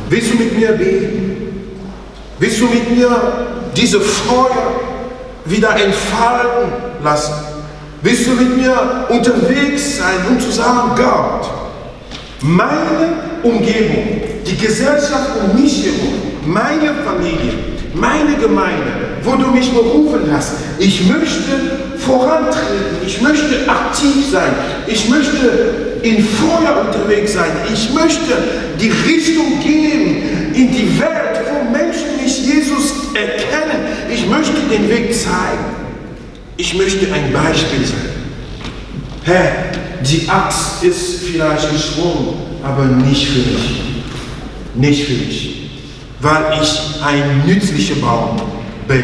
Willst du mit mir beten? Willst du mit mir diese Feuer wieder entfalten lassen? Willst du mit mir unterwegs sein, um zu sagen, Gott, meine Umgebung, die Gesellschaft um mich herum, meine Familie, meine Gemeinde, wo du mich berufen hast, ich möchte vorantreten, ich möchte aktiv sein, ich möchte in Feuer unterwegs sein, ich möchte die Richtung geben in die Welt, wo Menschen mich Jesus erkennen, ich möchte den Weg zeigen, ich möchte ein Beispiel sein. Herr, die Axt ist vielleicht geschwungen, aber nicht für mich, nicht für mich, weil ich ein nützlicher Baum bin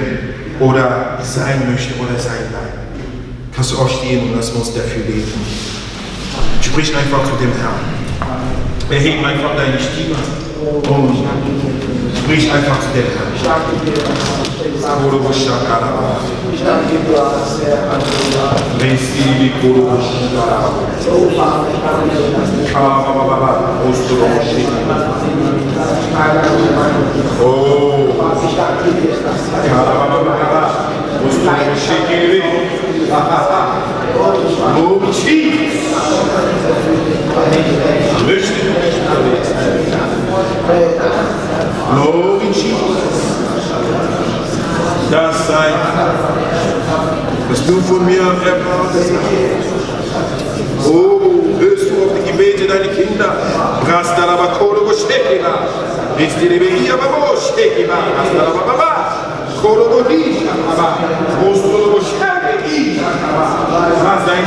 oder sein möchte oder sein bleiben. Kannst du aufstehen und lass uns dafür beten. Sprich einfach zu dem Herrn. Erhebe einfach deine Stimme und sprich einfach zu dem Herrn. Das sei, was du von mir erwartest. Oh, hörst du auf die Gebete deiner Kinder? Lass dein